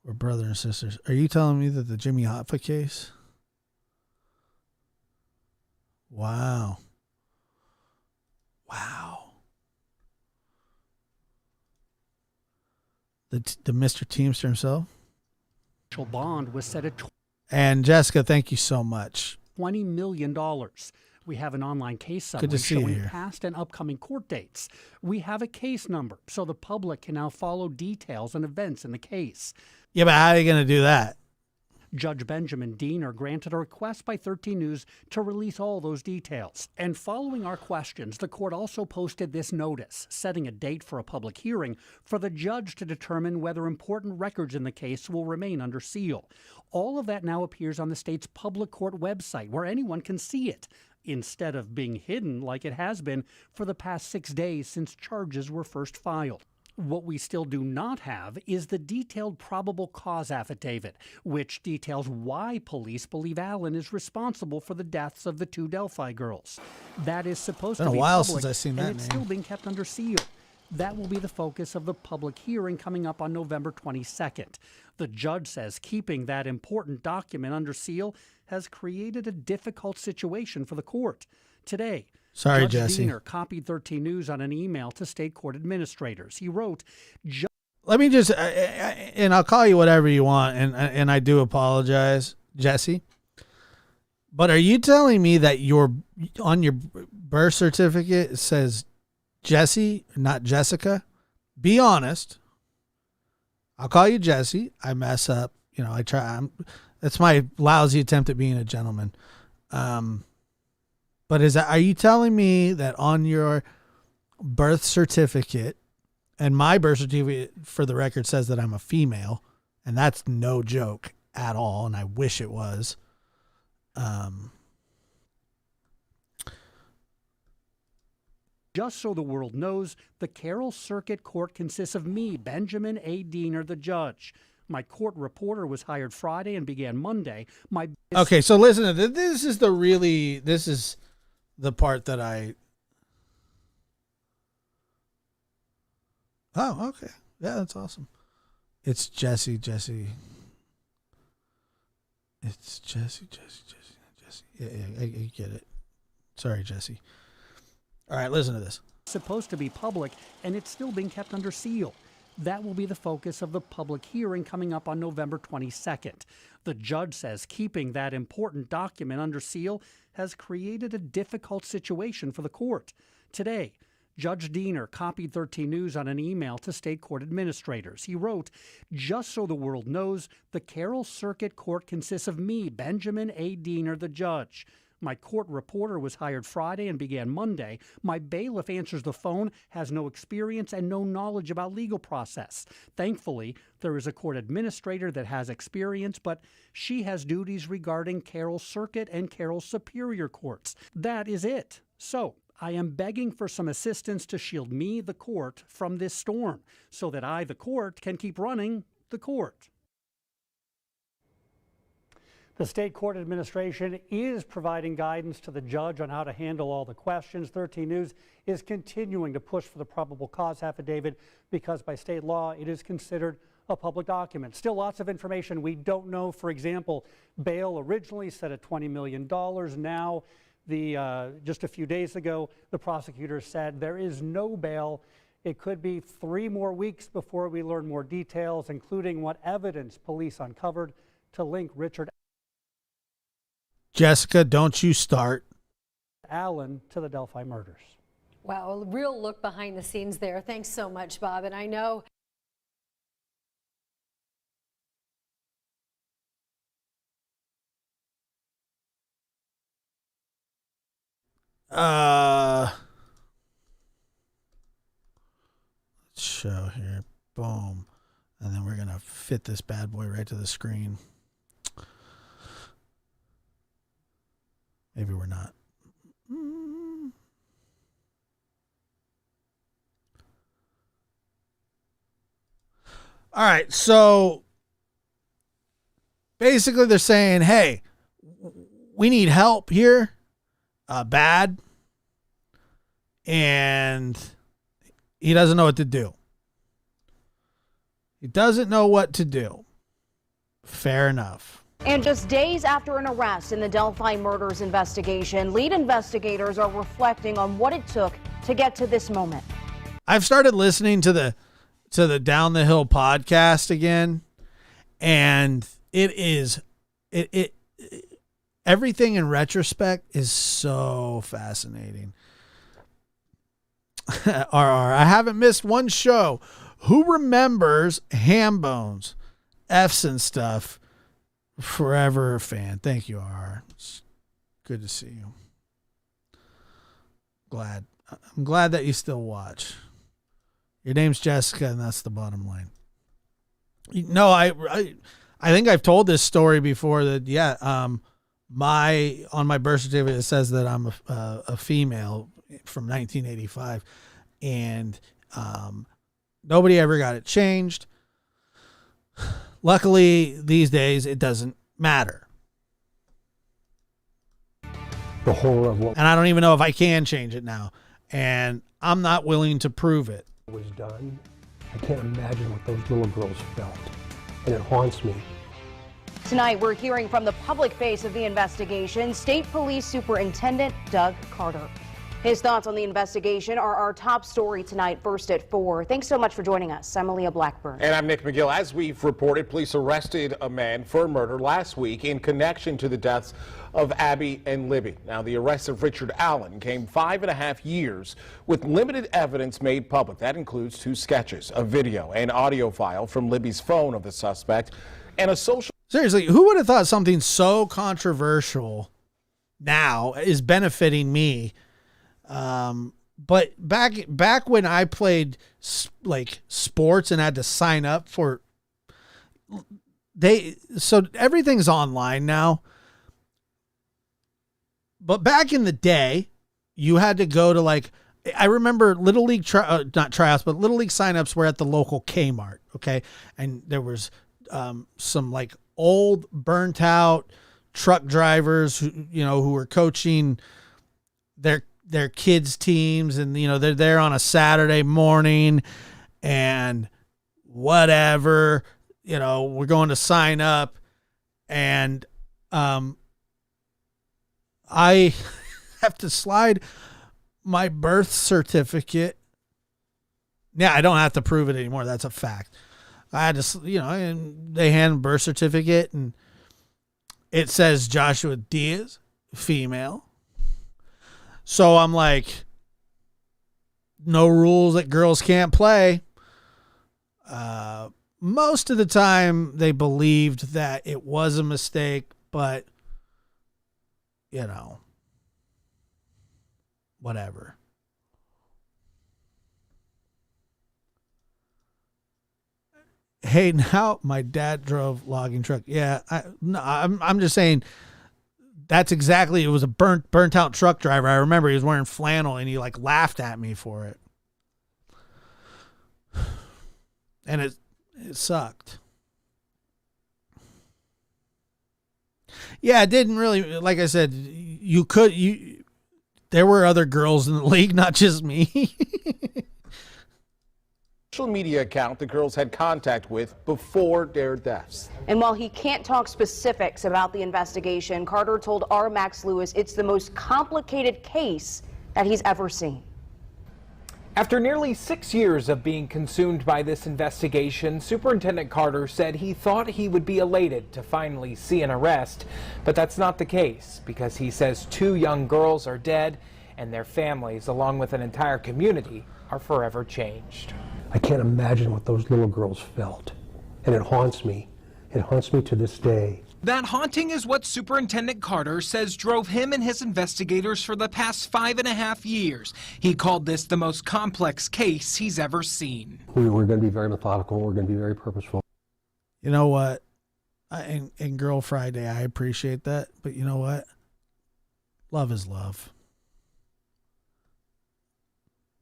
were brother and sisters. Are you telling me that the Jimmy Hoffa case? Wow. Wow. The Mr. Teamster himself? Bond was set at And Jessica, thank you so much. $20 million. We have an online case summary Good to see you showing here. past and upcoming court dates. We have a case number, so the public can now follow details and events in the case. Yeah, but how are you going to do that? Judge Benjamin Diener granted a request by 13 News to release all those details. And following our questions, the court also posted this notice, setting a date for a public hearing for the judge to determine whether important records in the case will remain under seal. All of that now appears on the state's public court website, where anyone can see it, instead of being hidden like it has been for the past 6 days since charges were first filed. What we still do not have is the detailed probable cause affidavit, which details why police believe Allen is responsible for the deaths of the 2 Delphi girls. That is supposed to be Been a while public, since I've seen and that it's name. still being kept under seal. That will be the focus of the public hearing coming up on November 22nd. The judge says keeping that important document under seal has created a difficult situation for the court. Today, Sorry, Judge Jesse. Diener copied 13 News on an email to state court administrators. He wrote, Let me just, and I'll call you whatever you want, and I do apologize, Jesse. But are you telling me that on your birth certificate it says Jesse, not Jessica? Be honest. I'll call you Jesse. I mess up. You know, I try. That's my lousy attempt at being a gentleman. But are you telling me that on your birth certificate, and my birth certificate for the record says that I'm a female, and that's no joke at all, and I wish it was. Just so the world knows, the Carroll Circuit Court consists of me, Benjamin A. Diener, the judge. My court reporter was hired Friday and began Monday. Okay, so listen to this. This is the part that I... Oh, okay. Yeah, that's awesome. It's Jesse. It's Jesse. Yeah, I get it. Sorry, Jesse. All right, listen to this. Supposed to be public, and it's still being kept under seal. That will be the focus of the public hearing coming up on November 22nd. The judge says keeping that important document under seal has created a difficult situation for the court. Today, Judge Diener copied 13 News on an email to state court administrators. He wrote, just so the world knows, the Carroll Circuit Court consists of me, Benjamin A. Diener, the judge. My court reporter was hired Friday and began Monday. My bailiff answers the phone, has no experience and no knowledge about legal process. Thankfully, there is a court administrator that has experience, but she has duties regarding Carroll Circuit and Carroll Superior Courts. That is it. So, I am begging for some assistance to shield me, the court, from this storm, so that I, the court, can keep running the court. The state court administration is providing guidance to the judge on how to handle all the questions. 13 News is continuing to push for the probable cause affidavit because by state law it is considered a public document. Still lots of information we don't know. For example, bail originally set at $20 million. Now, just a few days ago, the prosecutor said there is no bail. It could be 3 more weeks before we learn more details, including what evidence police uncovered to link Richard Jessica, don't you start. Allen to the Delphi murders. Wow, a real look behind the scenes there. Thanks so much, Bob. And I know show here. Boom. And then we're going to fit this bad boy right to the screen. Maybe we're not. All right, so basically they're saying, hey, we need help here, bad, and he doesn't know what to do. He doesn't know what to do. Fair enough. And just days after an arrest in the Delphi murders investigation, lead investigators are reflecting on what it took to get to this moment. I've started listening to the Down the Hill podcast again, and it everything in retrospect is so fascinating. I haven't missed one show. Who remembers Ham Bones, F's and stuff? Forever a fan. Thank you, RR. It's good to see you. I'm glad that you still watch. Your name's Jessica, and that's the bottom line. No, I think I've told this story before that, on my birth certificate, it says that I'm a female from 1985, and nobody ever got it changed. Luckily, these days, it doesn't matter. The horror of what and I don't even know if I can change it now, and I'm not willing to prove it. Was done. I can't imagine what those little girls felt, and it haunts me. Tonight, we're hearing from the public face of the investigation, State Police Superintendent Doug Carter. His thoughts on the investigation are our top story tonight, first at 4. Thanks so much for joining us. I'm Aaliyah Blackburn. And I'm Nick McGill. As we've reported, police arrested a man for murder last week in connection to the deaths of Abby and Libby. Now, the arrest of Richard Allen came 5.5 years with limited evidence made public. That includes 2 sketches, a video and audio file from Libby's phone of the suspect, and a social... Seriously, who would have thought something so controversial now is benefiting me? But back when I played like sports and had to sign up for so everything's online now. But back in the day, you had to go to I remember Little League, not tryouts, but Little League signups were at the local Kmart. Okay. And there was, some old burnt out truck drivers who were coaching their kids teams, and they're there on a Saturday morning and whatever, we're going to sign up, and I have to slide my birth certificate. Yeah, I don't have to prove it anymore. That's a fact. I had to, and they hand a birth certificate, and it says Joshua Diaz, female. So I'm like, no rules that girls can't play. Most of the time they believed that it was a mistake, but whatever. Hey, now my dad drove logging truck. Yeah, I'm just saying that's exactly, it was a burnt out truck driver. I remember he was wearing flannel and he laughed at me for it. And it sucked. Yeah, it didn't really, like I said, there were other girls in the league, not just me. Social media account the girls had contact with before their deaths. And while he can't talk specifics about the investigation, Carter told our Max Lewis it's the most complicated case that he's ever seen. After nearly 6 years of being consumed by this investigation, Superintendent Carter said he thought he would be elated to finally see an arrest, but that's not the case, because he says 2 young girls are dead and their families, along with an entire community, are forever changed. I can't imagine what those little girls felt, and it haunts me. It haunts me to this day. That haunting is what Superintendent Carter says drove him and his investigators for the past 5.5 years. He called this the most complex case he's ever seen. We're going to be very methodical. We're going to be very purposeful. You know what? In Girl Friday, I appreciate that. But you know what? Love is love.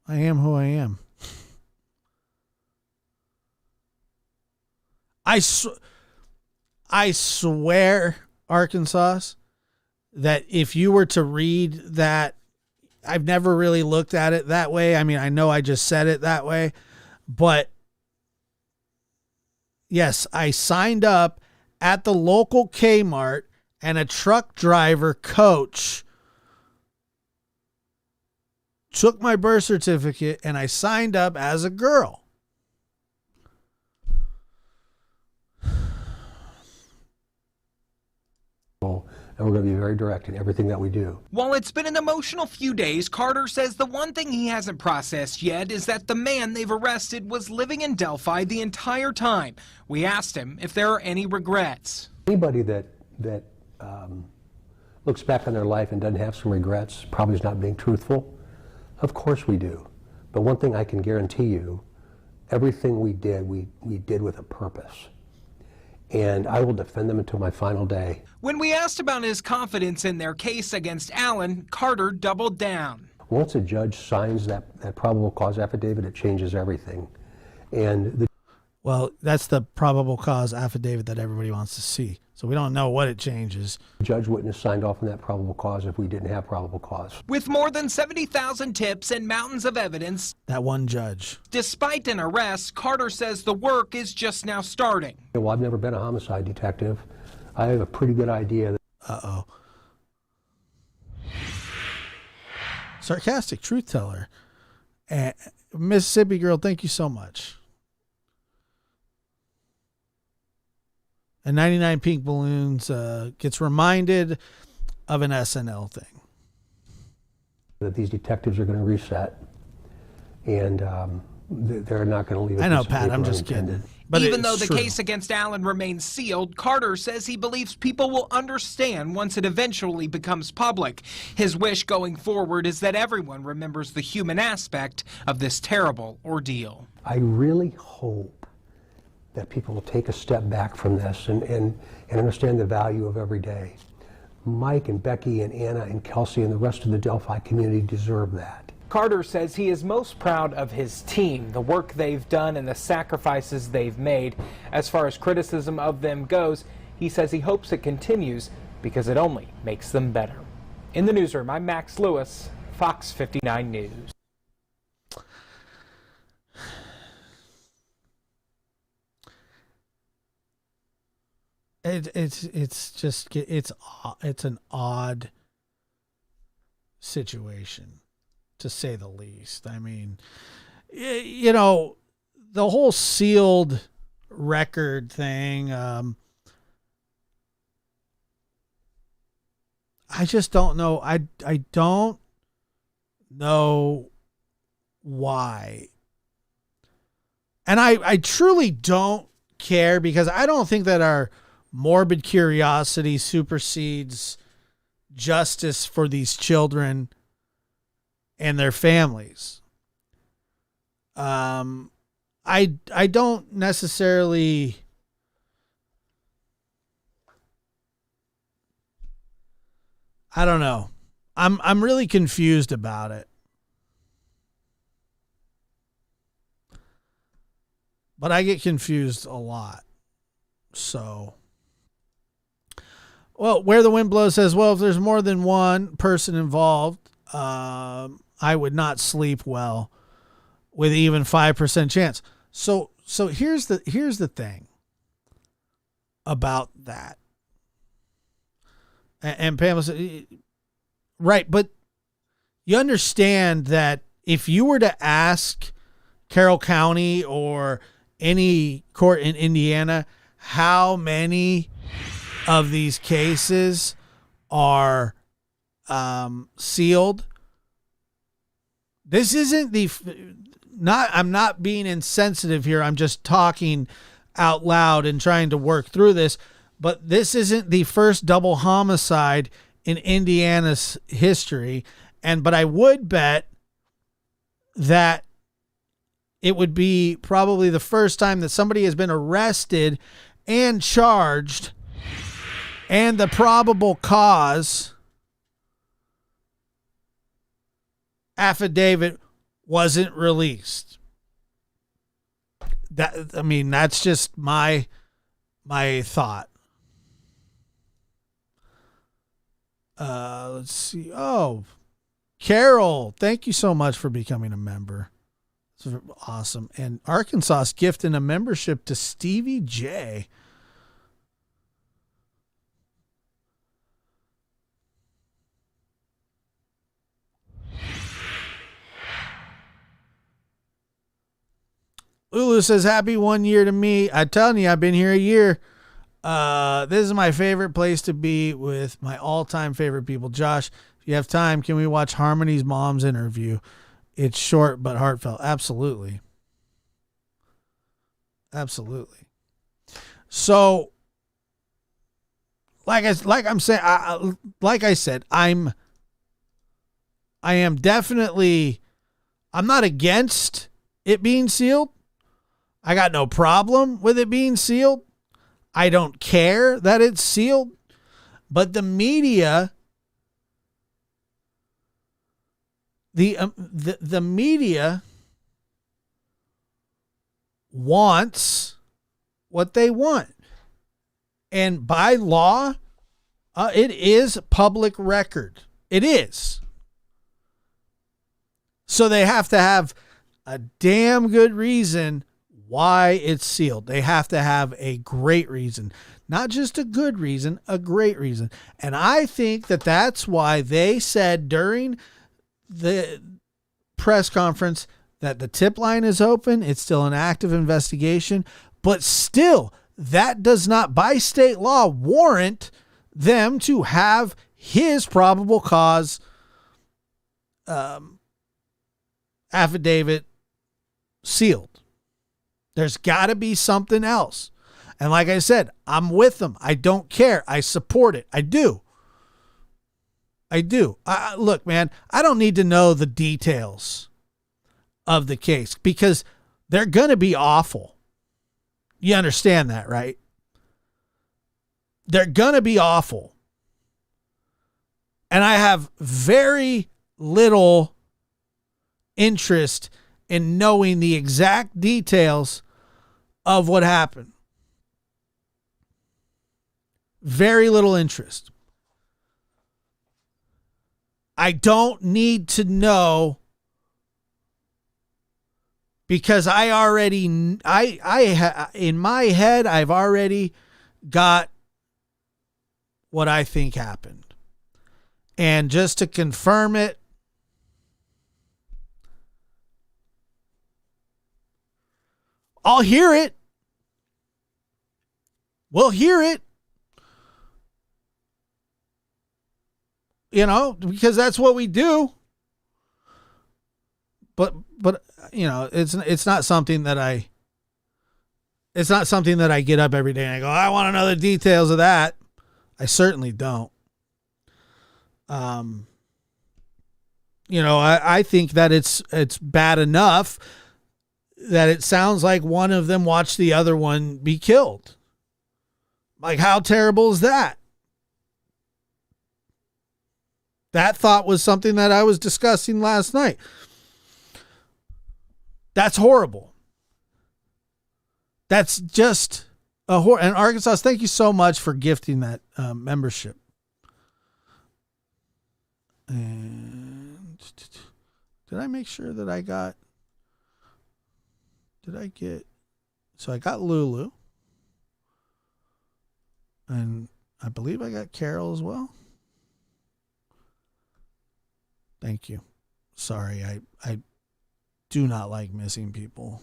I am who I am. I swear, Arkansas, that if you were to read that, I've never really looked at it that way. I mean, I know I just said it that way, but yes, I signed up at the local Kmart and a truck driver coach took my birth certificate and I signed up as a girl. And we're going to be very direct in everything that we do. While it's been an emotional few days, Carter says the one thing he hasn't processed yet is that the man they've arrested was living in Delphi the entire time. We asked him if there are any regrets. Anybody that looks back on their life and doesn't have some regrets probably is not being truthful. Of course we do. But one thing I can guarantee you, everything we did with a purpose. And I will defend them until my final day. When we asked about his confidence in their case against Allen, Carter doubled down. Once a judge signs that probable cause affidavit, it changes everything. And well, that's the probable cause affidavit that everybody wants to see. So we don't know what it changes. The judge wouldn't have signed off on that probable cause if we didn't have probable cause. With more than 70,000 tips and mountains of evidence, that one judge. Despite an arrest, Carter says the work is just now starting. Well, I've never been a homicide detective. I have a pretty good idea. Uh-oh. Sarcastic truth teller. Mississippi girl, thank you so much. And 99 Pink Balloons gets reminded of an SNL thing. That these detectives are going to reset, and they're not going to leave. I know, Pat, I'm just kidding. But even though the case against Allen remains sealed, Carter says he believes people will understand once it eventually becomes public. His wish going forward is that everyone remembers the human aspect of this terrible ordeal. I really hope that people will take a step back from this and understand the value of every day. Mike and Becky and Anna and Kelsey and the rest of the Delphi community deserve that. Carter says he is most proud of his team, the work they've done and the sacrifices they've made. As far as criticism of them goes, he says he hopes it continues because it only makes them better. In the newsroom, I'm Max Lewis, Fox 59 News. It's an odd situation, to say the least. I mean, you know, the whole sealed record thing. I just don't know. I don't know why. And I truly don't care, because I don't think that our morbid curiosity supersedes justice for these children and their families. I don't necessarily I don't know. I'm really confused about it. But I get confused a lot. So, well, Where the Wind Blows says, well, if there's more than one person involved, I would not sleep well with even 5% chance. So here's the thing about that. And Pamela said, right, but you understand that if you were to ask Carroll County or any court in Indiana how many of these cases are sealed, this isn't I'm not being insensitive here. I'm just talking out loud and trying to work through this. but this isn't the first double homicide in Indiana's history. But I would bet that it would be probably the first time that somebody has been arrested and charged and the probable cause affidavit wasn't released. That's just my thought. Let's see. Oh, Carol, thank you so much for becoming a member. It's awesome. And Arkansas gifting a membership to Stevie J. Lulu says, happy 1 year to me. I'm telling you, I've been here a year. This is my favorite place to be with my all-time favorite people. Josh, if you have time, can we watch Harmony's mom's interview? It's short but heartfelt. Absolutely. Absolutely. So, I am definitely, I'm not against it being sealed. I got no problem with it being sealed. I don't care that it's sealed, but the media, the media wants what they want. And by law, it is public record. It is. So they have to have a damn good reason why it's sealed. They have to have a great reason, not just a good reason, a great reason. And I think that that's why they said during the press conference that the tip line is open. It's still an active investigation, but still that does not by state law warrant them to have his probable cause affidavit sealed. There's got to be something else. And like I said, I'm with them. I don't care. I support it. I do. Look, man, I don't need to know the details of the case because they're going to be awful. You understand that, right? They're going to be awful. And I have very little interest in knowing the exact details of what happened. Very little interest. I don't need to know because in my head, I've already got what I think happened. And just to confirm it, I'll hear it. We'll hear it. Because that's what we do. But it's not something that I get up every day and I go, I want to know the details of that. I certainly don't. I think that it's bad enough that it sounds like one of them watched the other one be killed. Like, how terrible is that? That thought was something that I was discussing last night. That's horrible. That's just a horror. And Arkansas, thank you so much for gifting that membership. And did I make sure that I got... So I got Lulu. And I believe I got Carol as well. Thank you. Sorry, I do not like missing people.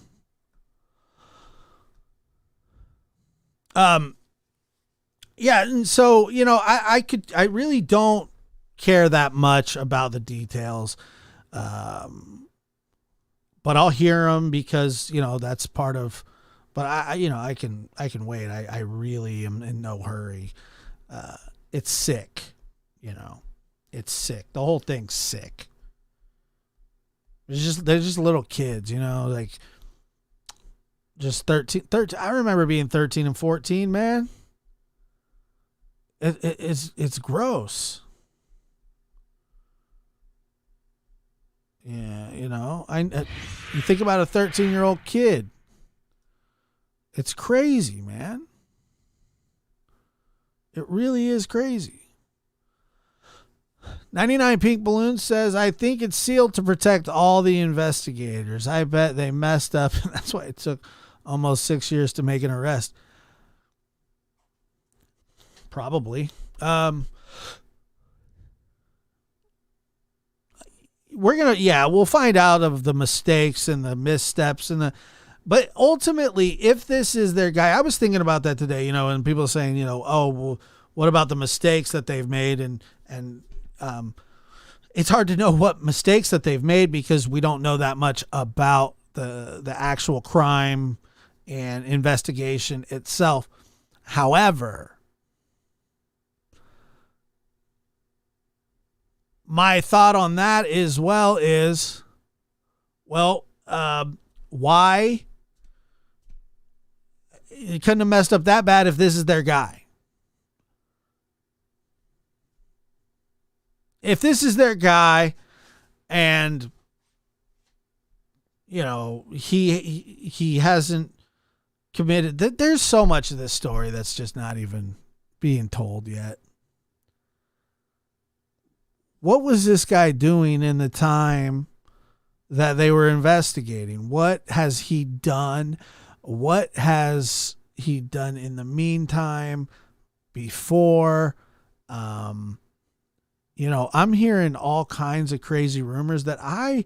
Yeah, and so, I really don't care that much about the details. But I'll hear them because, that's part of But I can wait. I really am in no hurry. It's sick, It's sick. The whole thing's sick. They're just little kids, like just 13. I remember being 13 and 14, man. It's gross. Yeah, you think about a 13-year-old kid. It's crazy, man. It really is crazy. 99 Pink Balloon says, I think it's sealed to protect all the investigators. I bet they messed up, and that's why it took almost 6 years to make an arrest. Probably. We'll find out of the mistakes and the missteps but ultimately, if this is their guy, I was thinking about that today, and people are saying, oh, well, what about the mistakes that they've made? And it's hard to know what mistakes that they've made because we don't know that much about the actual crime and investigation itself. However, my thought on that is, why? It couldn't have messed up that bad if this is their guy. If this is their guy and, he hasn't committed, there's so much of this story that's just not even being told yet. What was this guy doing in the time that they were investigating? What has he done? What has he done in the meantime before? I'm hearing all kinds of crazy rumors that I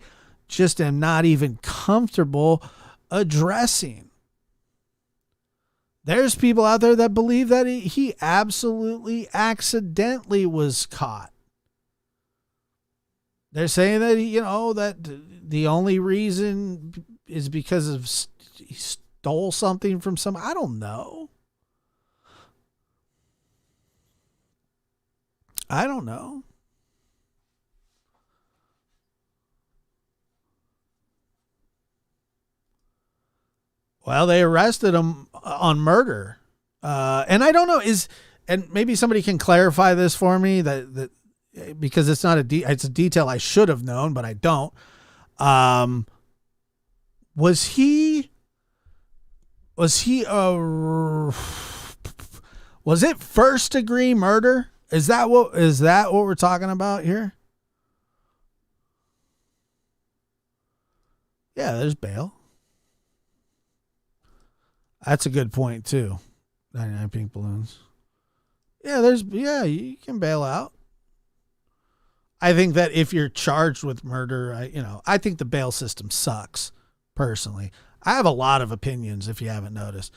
just am not even comfortable addressing. There's people out there that believe that he absolutely accidentally was caught. They're saying that, that the only reason is because of he stole something from I don't know. Well, they arrested him on murder. And I don't know, and maybe somebody can clarify this for me that because it's not it's a detail I should have known, but I don't. Was it first degree murder? Is that what we're talking about here? Yeah, there's bail. That's a good point too. 99 Pink Balloons. Yeah, you can bail out. I think that if you're charged with murder, I think the bail system sucks, personally. I have a lot of opinions, if you haven't noticed.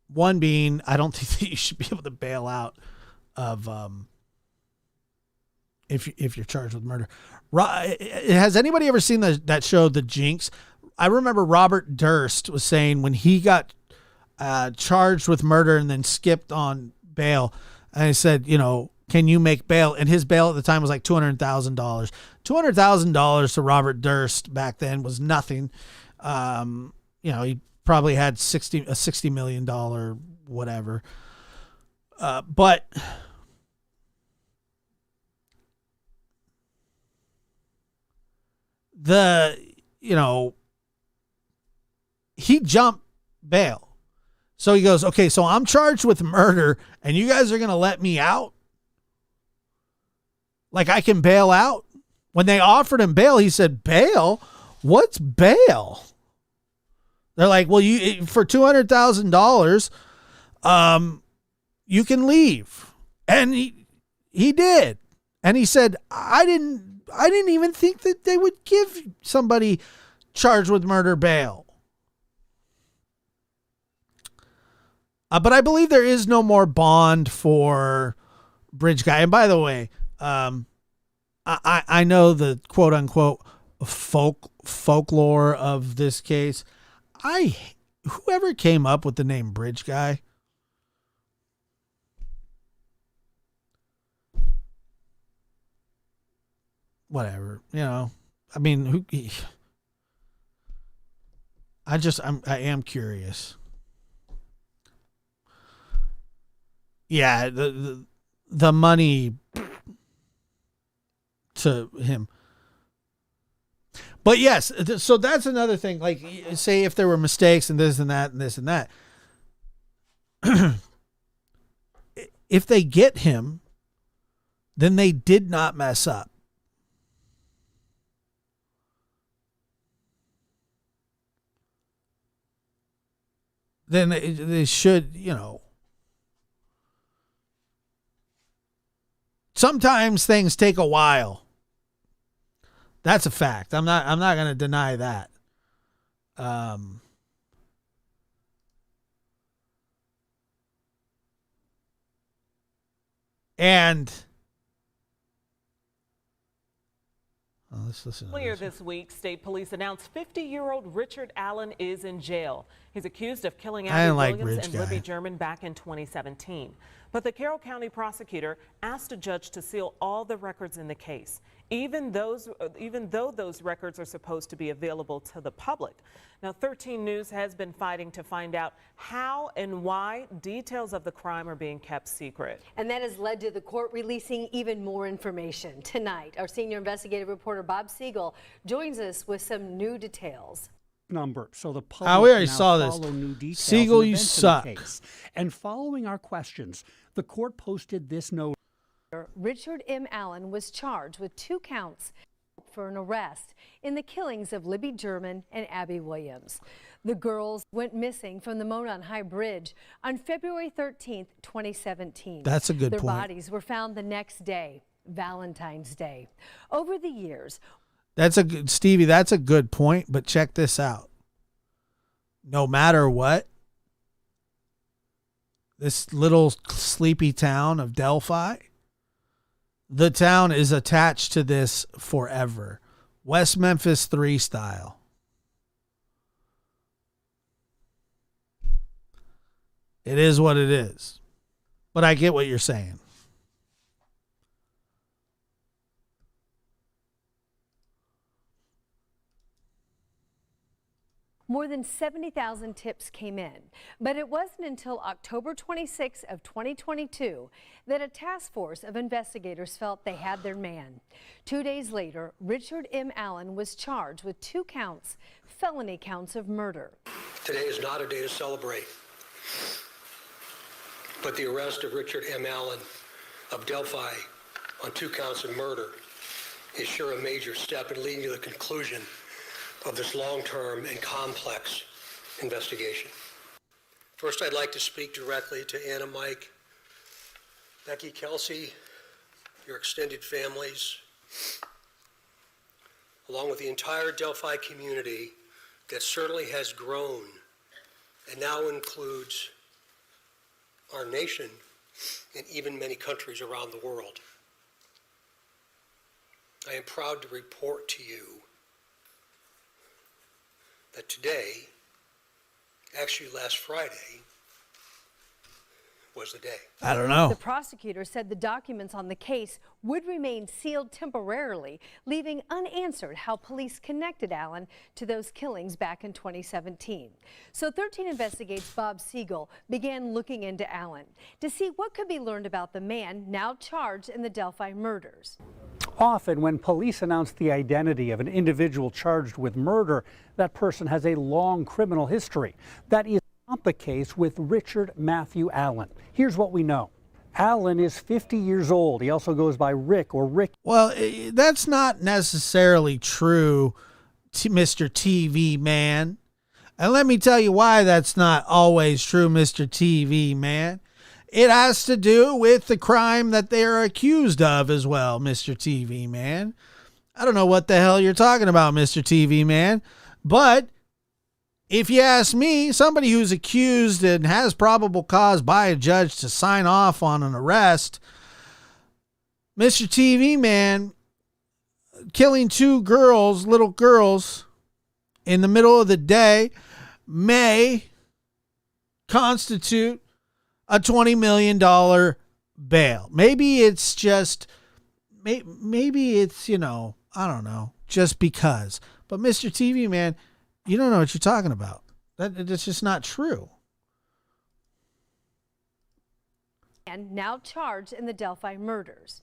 One being, I don't think that you should be able to bail out of if you're charged with murder. Has anybody ever seen that show, The Jinx? I remember Robert Durst was saying when he got charged with murder and then skipped on bail, and he said, can you make bail? And his bail at the time was like $200,000. $200,000 to Robert Durst back then was nothing. He probably had $60 million whatever. But he jumped bail. So he goes, okay, so I'm charged with murder and you guys are going to let me out? Like I can bail out? When they offered him bail, he said, bail? What's bail? They're like, well, you for $200,000, you can leave. And he did. And he said, I didn't even think that they would give somebody charged with murder bail. But I believe there is no more bond for Bridge Guy. And by the way, I know the quote unquote folklore of this case. I whoever came up with the name Bridge Guy, whatever, I mean, I am curious. Yeah, the money to him. But yes, so that's another thing. Like, say if there were mistakes and this and that and this and that. If they get him, then they did not mess up. Then they should, sometimes things take a while. That's a fact. I'm not going to deny that. Let's listen to Earlier this week, state police announced 50-year-old Richard Allen is in jail. He's accused of killing Abby Williams and Libby German back in 2017. But the Carroll County prosecutor asked a judge to seal all the records in the case, even though those records are supposed to be available to the public. Now, 13 News has been fighting to find out how and why details of the crime are being kept secret. And that has led to the court releasing even more information. Tonight, our senior investigative reporter Bob Siegel joins us with some new details. Number so the public we already now saw this. follow new details Siegel, and you events in suck. the case. And following our questions, the court posted this note. Richard M. Allen was charged with 2 counts for an arrest in the killings of Libby German and Abby Williams. The girls went missing from the Monon High Bridge on February 13th, 2017. That's a good Their point. bodies were found the next day, Valentine's Day. Over the years, Stevie, that's a good point, but check this out. No matter what, this little sleepy town of Delphi, the town is attached to this forever. West Memphis 3 style. It is what it is. But I get what you're saying. more than 70,000 tips came in, but it wasn't until October 26 of 2022 that a task force of investigators felt they had their man. 2 days later, Richard M. Allen was charged with 2 counts, felony counts of murder. Today is not a day to celebrate, but the arrest of Richard M. Allen of Delphi on 2 counts of murder is sure a major step in leading to the conclusion of this long-term and complex investigation. First, I'd like to speak directly to Anna, Mike, Becky, Kelsey, your extended families, along with the entire Delphi community that certainly has grown and now includes our nation and even many countries around the world. I am proud to report to you that today, actually last Friday, was the day. I don't know. The prosecutor said the documents on the case would remain sealed temporarily, leaving unanswered how police connected Allen to those killings back in 2017. So 13 Investigates Bob Siegel began looking into Allen to see what could be learned about the man now charged in the Delphi murders. Often when police announce the identity of an individual charged with murder, that person has a long criminal history. That is not the case with Richard Matthew Allen. Here's what we know. Allen is 50 years old. He also goes by Rick or Rick. Well, that's not necessarily true, Mr. TV Man. And let me tell you why that's not always true, Mr. TV Man. It has to do with the crime that they're accused of as well, Mr. TV Man. I don't know what the hell you're talking about, Mr. TV Man. But if you ask me, somebody who's accused and has probable cause by a judge to sign off on an arrest, Mr. TV Man, killing 2 girls, little girls, in the middle of the day may constitute a $20 million bail. Maybe it's just, maybe it's, I don't know, just because. But Mr. TV Man, you don't know what you're talking about. That's just not true. And now charged in the Delphi murders.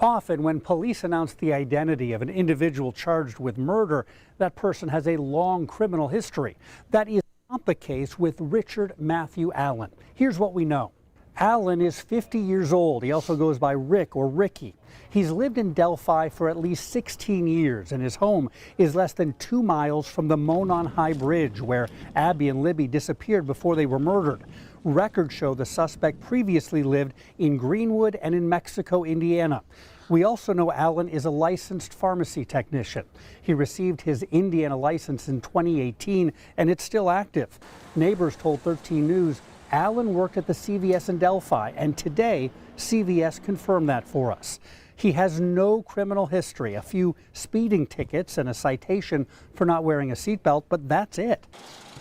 Often when police announce the identity of an individual charged with murder, that person has a long criminal history. That is not the case with Richard Matthew Allen. Here's what we know. Allen is 50 years old. He also goes by Rick or Ricky. He's lived in Delphi for at least 16 years, and his home is less than 2 miles from the Monon High Bridge, where Abby and Libby disappeared before they were murdered. Records show the suspect previously lived in Greenwood and in Mexico, Indiana. We also know Allen is a licensed pharmacy technician. He received his Indiana license in 2018, and it's still active. Neighbors told 13 News Allen worked at the CVS in Delphi, and today CVS confirmed that for us. He has no criminal history, a few speeding tickets and a citation for not wearing a seatbelt, but that's it.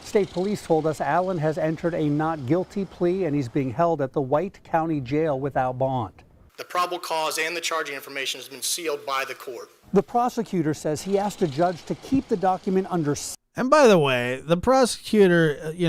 State police told us Allen has entered a not guilty plea, and he's being held at the White County Jail without bond. The probable cause and the charging information has been sealed by the court. The prosecutor says he asked a judge to keep the document under. And by the way, the prosecutor, he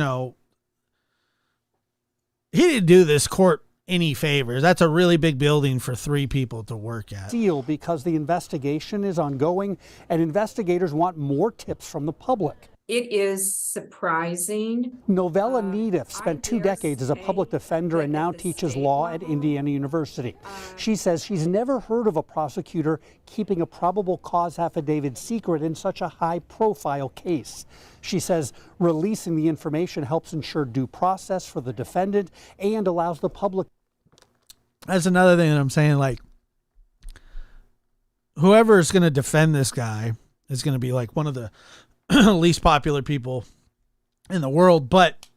didn't do this court any favors. That's a really big building for 3 people to work at. Seal because the investigation is ongoing and investigators want more tips from the public. It is surprising. Novella Neediff spent 2 decades as a public defender and now teaches law at Indiana University. She says she's never heard of a prosecutor keeping a probable cause affidavit secret in such a high-profile case. She says releasing the information helps ensure due process for the defendant and allows the public. That's another thing that I'm saying, like, whoever is going to defend this guy is going to be like one of the least popular people in the world, but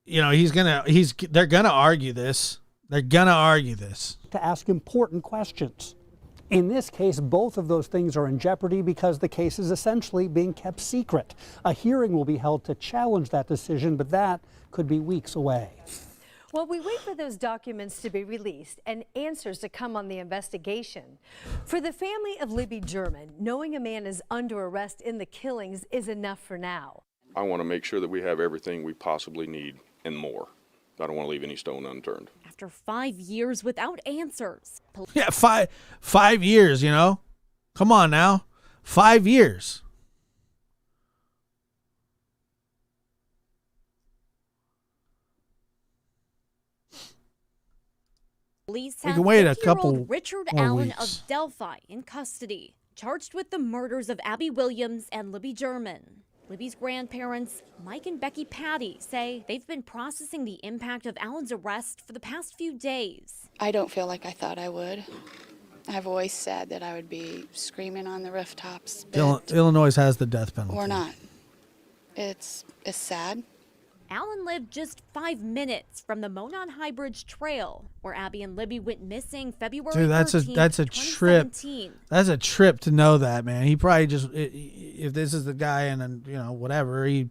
they're gonna argue this. They're gonna argue this to ask important questions. In this case, both of those things are in jeopardy because the case is essentially being kept secret. A hearing will be held to challenge that decision, but that could be weeks away. Well, we wait for those documents to be released and answers to come on the investigation. For the family of Libby German, knowing a man is under arrest in the killings is enough for now. I want to make sure that we have everything we possibly need and more. I don't want to leave any stone unturned. After 5 years without answers. Yeah, five years, Come on now. 5 years. Police We have can wait a 50-year-old couple Richard more Allen weeks. of Delphi in custody, charged with the murders of Abby Williams and Libby German. Libby's grandparents, Mike and Becky Patty, say they've been processing the impact of Allen's arrest for the past few days. I don't feel like I thought I would. I've always said that I would be screaming on the rooftops. Illinois has the death penalty. Or not. It's sad. Allen lived just 5 minutes from the Monon High Bridge Trail, where Abby and Libby went missing February 13th, that's a trip. 2017. That's a trip to know that, man. He probably just, if this is the guy and then, whatever, he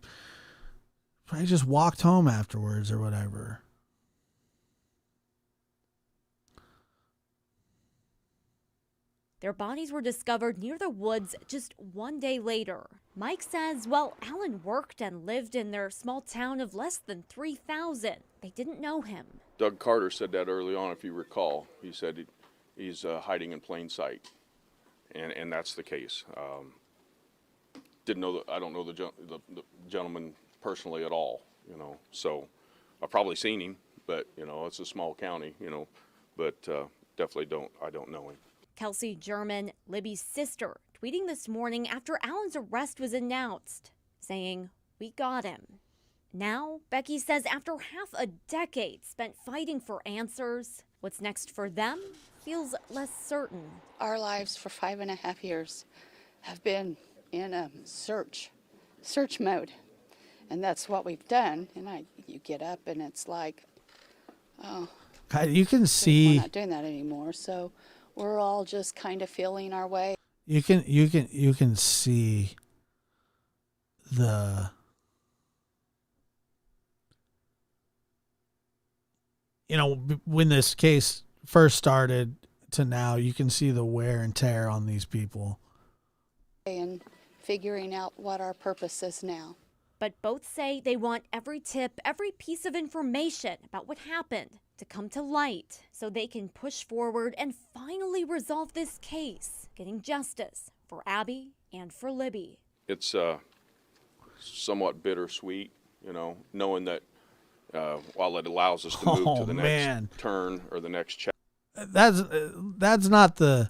probably just walked home afterwards or whatever. Their bodies were discovered near the woods just 1 day later. Mike says while Allen worked and lived in their small town of less than 3,000, they didn't know him. Doug Carter said that early on, if you recall. He said he's hiding in plain sight, and that's the case. I don't know the gentleman personally at all, So I've probably seen him, but it's a small county, But definitely I don't know him. Kelsey German, Libby's sister, tweeting this morning after Allen's arrest was announced, saying, "We got him." Now, Becky says after half a decade spent fighting for answers, what's next for them feels less certain. Our lives for 5.5 years have been in a search mode. And that's what we've done. And you get up and it's like, oh, You can see. we're not doing that anymore. So we're all just kind of feeling our way. You can see the when this case first started to now, you can see the wear and tear on these people. And figuring out what our purpose is now. But both say they want every tip, every piece of information about what happened to come to light so they can push forward and finally resolve this case, getting justice for Abby and for Libby. It's somewhat bittersweet, knowing that while it allows us to move to the next turn or the next chapter. That's not the,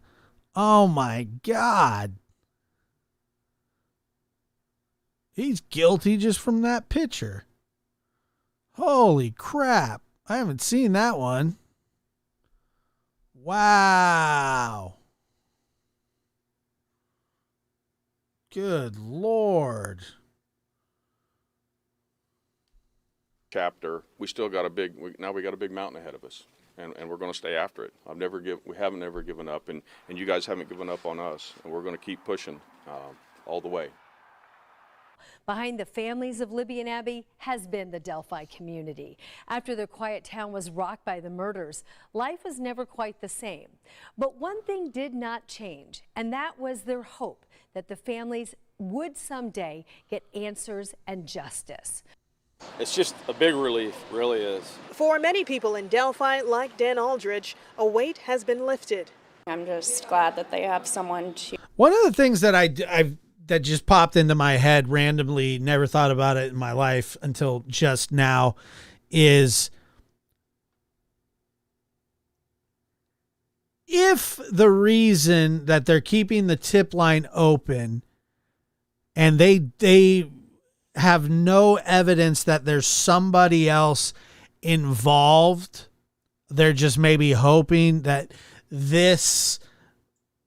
oh my God. He's guilty just from that picture. Holy crap. I haven't seen that one. Wow. Good Lord. Chapter. We still got now we got a big mountain ahead of us, and we're going to stay after it. We haven't ever given up, and you guys haven't given up on us, and we're going to keep pushing all the way. Behind the families of Libby and Abby has been the Delphi community. After their quiet town was rocked by the murders, life was never quite the same. But one thing did not change, and that was their hope that the families would someday get answers and justice. It's just a big relief, really is. For many people in Delphi, like Dan Aldridge, a weight has been lifted. I'm just glad that they have someone to... One of the things that that just popped into my head randomly, never thought about it in my life until just now, is if the reason that they're keeping the tip line open and they have no evidence that there's somebody else involved, they're just maybe hoping that this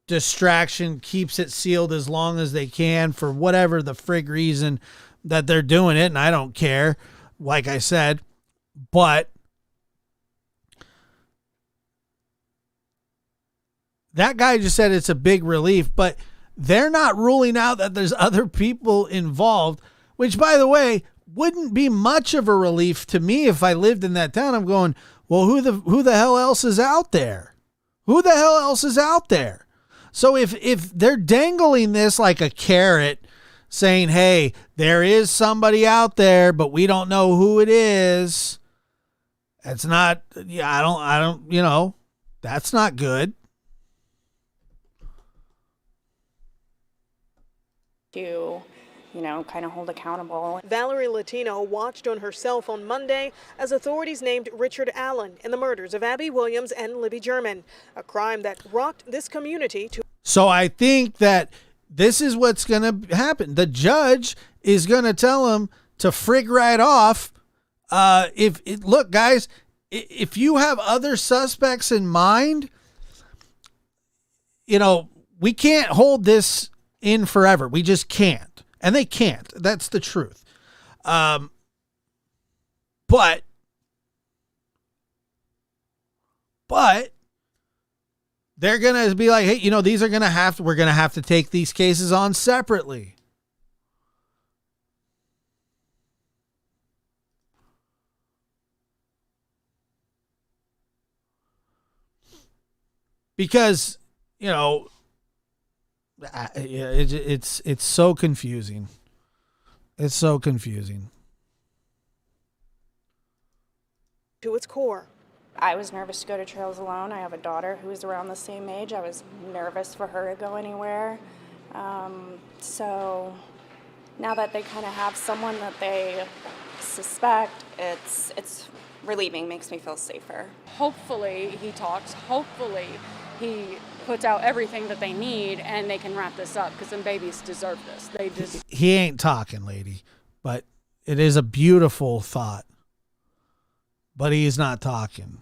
distraction keeps it sealed as long as they can for whatever the frig reason that they're doing it, and I don't care, like I said, but that guy just said it's a big relief, but they're not ruling out that there's other people involved, which, by the way, wouldn't be much of a relief to me if I lived in that town. I'm going, well, who the hell else is out there? Who the hell else is out there? So if they're dangling this like a carrot, saying, hey, there is somebody out there, but we don't know who it is, it's not, I don't, that's not good. To, kind of hold accountable. Valerie Latino watched on her cell phone Monday as authorities named Richard Allen in the murders of Abby Williams and Libby German, a crime that rocked this community to... So I think that this is what's going to happen. The judge is going to tell him to frig right off. Look, guys, if you have other suspects in mind, we can't hold this in forever. We just can't. And they can't. That's the truth. But they're going to be like, hey, we're going to have to take these cases on separately. Because, it's so confusing. It's so confusing. To its core. I was nervous to go to trails alone. I have a daughter who is around the same age. I was nervous for her to go anywhere. So now that they kind of have someone that they suspect, it's relieving, makes me feel safer. Hopefully he talks. Hopefully he puts out everything that they need and they can wrap this up, because some babies deserve this. He ain't talking, lady, but it is a beautiful thought. But he's not talking.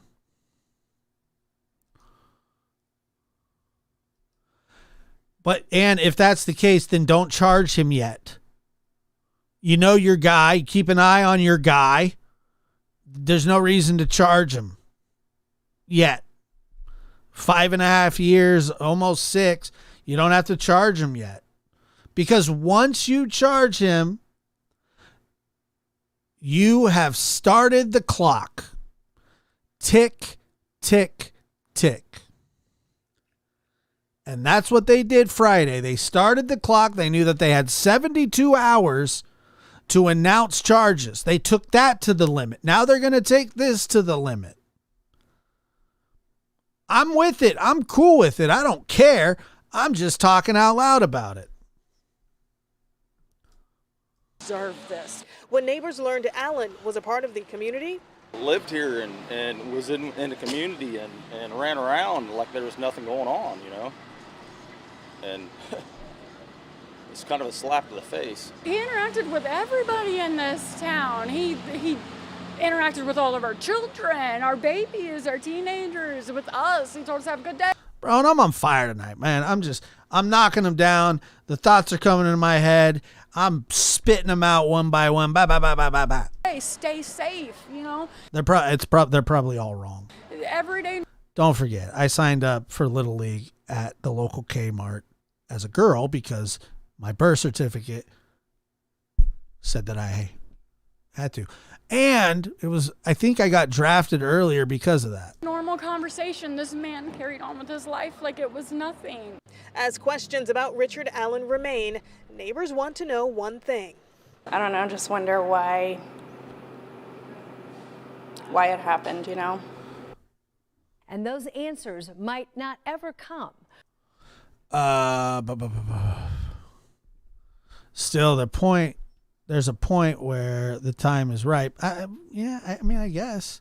And if that's the case, then don't charge him yet. You know your guy. Keep an eye on your guy. There's no reason to charge him yet. 5.5 years, almost 6. You don't have to charge him yet. Because once you charge him, you have started the clock. tick, tick, tick. And that's what they did Friday. They started the clock. They knew that they had 72 hours to announce charges. They took that to the limit. Now they're going to take this to the limit. I'm with it. I'm cool with it. I don't care. I'm just talking out loud about it. Deserve this. When neighbors learned Allen was a part of the community, Lived here and was in the community and ran around like there was nothing going on, you know. And it's kind of a slap to the face. He interacted with everybody in this town. He interacted with all of our children, our babies, our teenagers, with us. He told us to have a good day. Bro, and I'm on fire tonight, man. I'm knocking them down. The thoughts are coming into my head. I'm spitting them out one by one. Bye, bye, bye, bye, bye, bye. Hey, stay safe, you know. They're probably all wrong. Every day. Don't forget, I signed up for Little League at the local Kmart as a girl because my birth certificate said that I had to. And I think I got drafted earlier because of that. Normal conversation. This man carried on with his life like it was nothing. as questions about Richard Allen remain, neighbors want to know one thing. I don't know, just wonder why it happened, you know? And those answers might not ever come. Still, there's a point where the time is ripe. I guess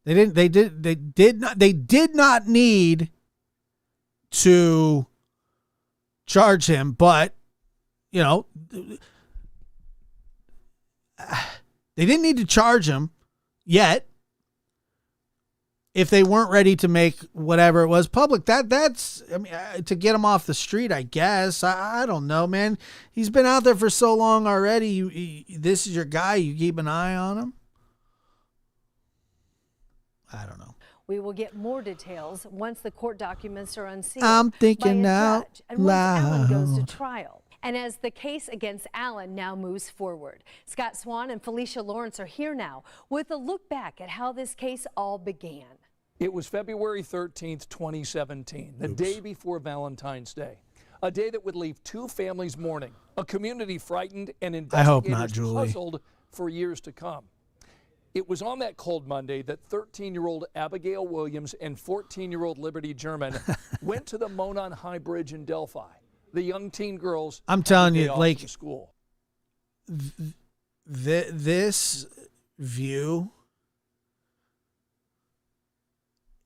they did not need to charge him, but they didn't need to charge him yet. If they weren't ready to make whatever it was public, that's to get him off the street, I guess. I don't know, man. He's been out there for so long already. This is your guy. You keep an eye on him. I don't know. We will get more details once the court documents are unsealed. I'm thinking out judge, and once Allen goes to loud. trial. And as the case against Allen now moves forward, Scott Swan and Felicia Lawrence are here now with a look back at how this case all began. It was February 13th, 2017, the day before Valentine's Day. A day that would leave two families mourning, a community frightened, and I hope not, investigators Julie. puzzled for years to come. It was on that cold Monday that 13-year-old Abigail Williams and 14-year-old Liberty German went to the Monon High Bridge in Delphi. The young teen girls. I'm telling you, off like, from school. This view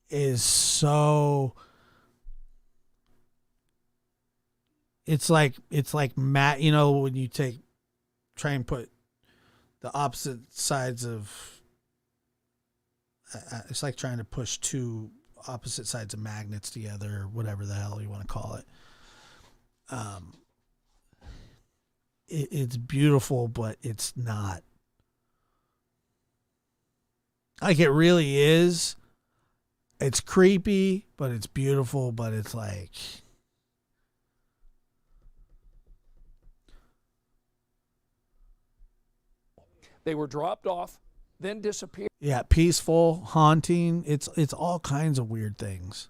is so. It's like Matt. When you try and put the opposite sides of. It's like trying to push two opposite sides of magnets together, or whatever the hell you want to call it. It's beautiful, but it's not. Like, it really is. It's creepy, but it's beautiful, but it's like. They were dropped off, then disappeared. Yeah, peaceful, haunting. It's all kinds of weird things.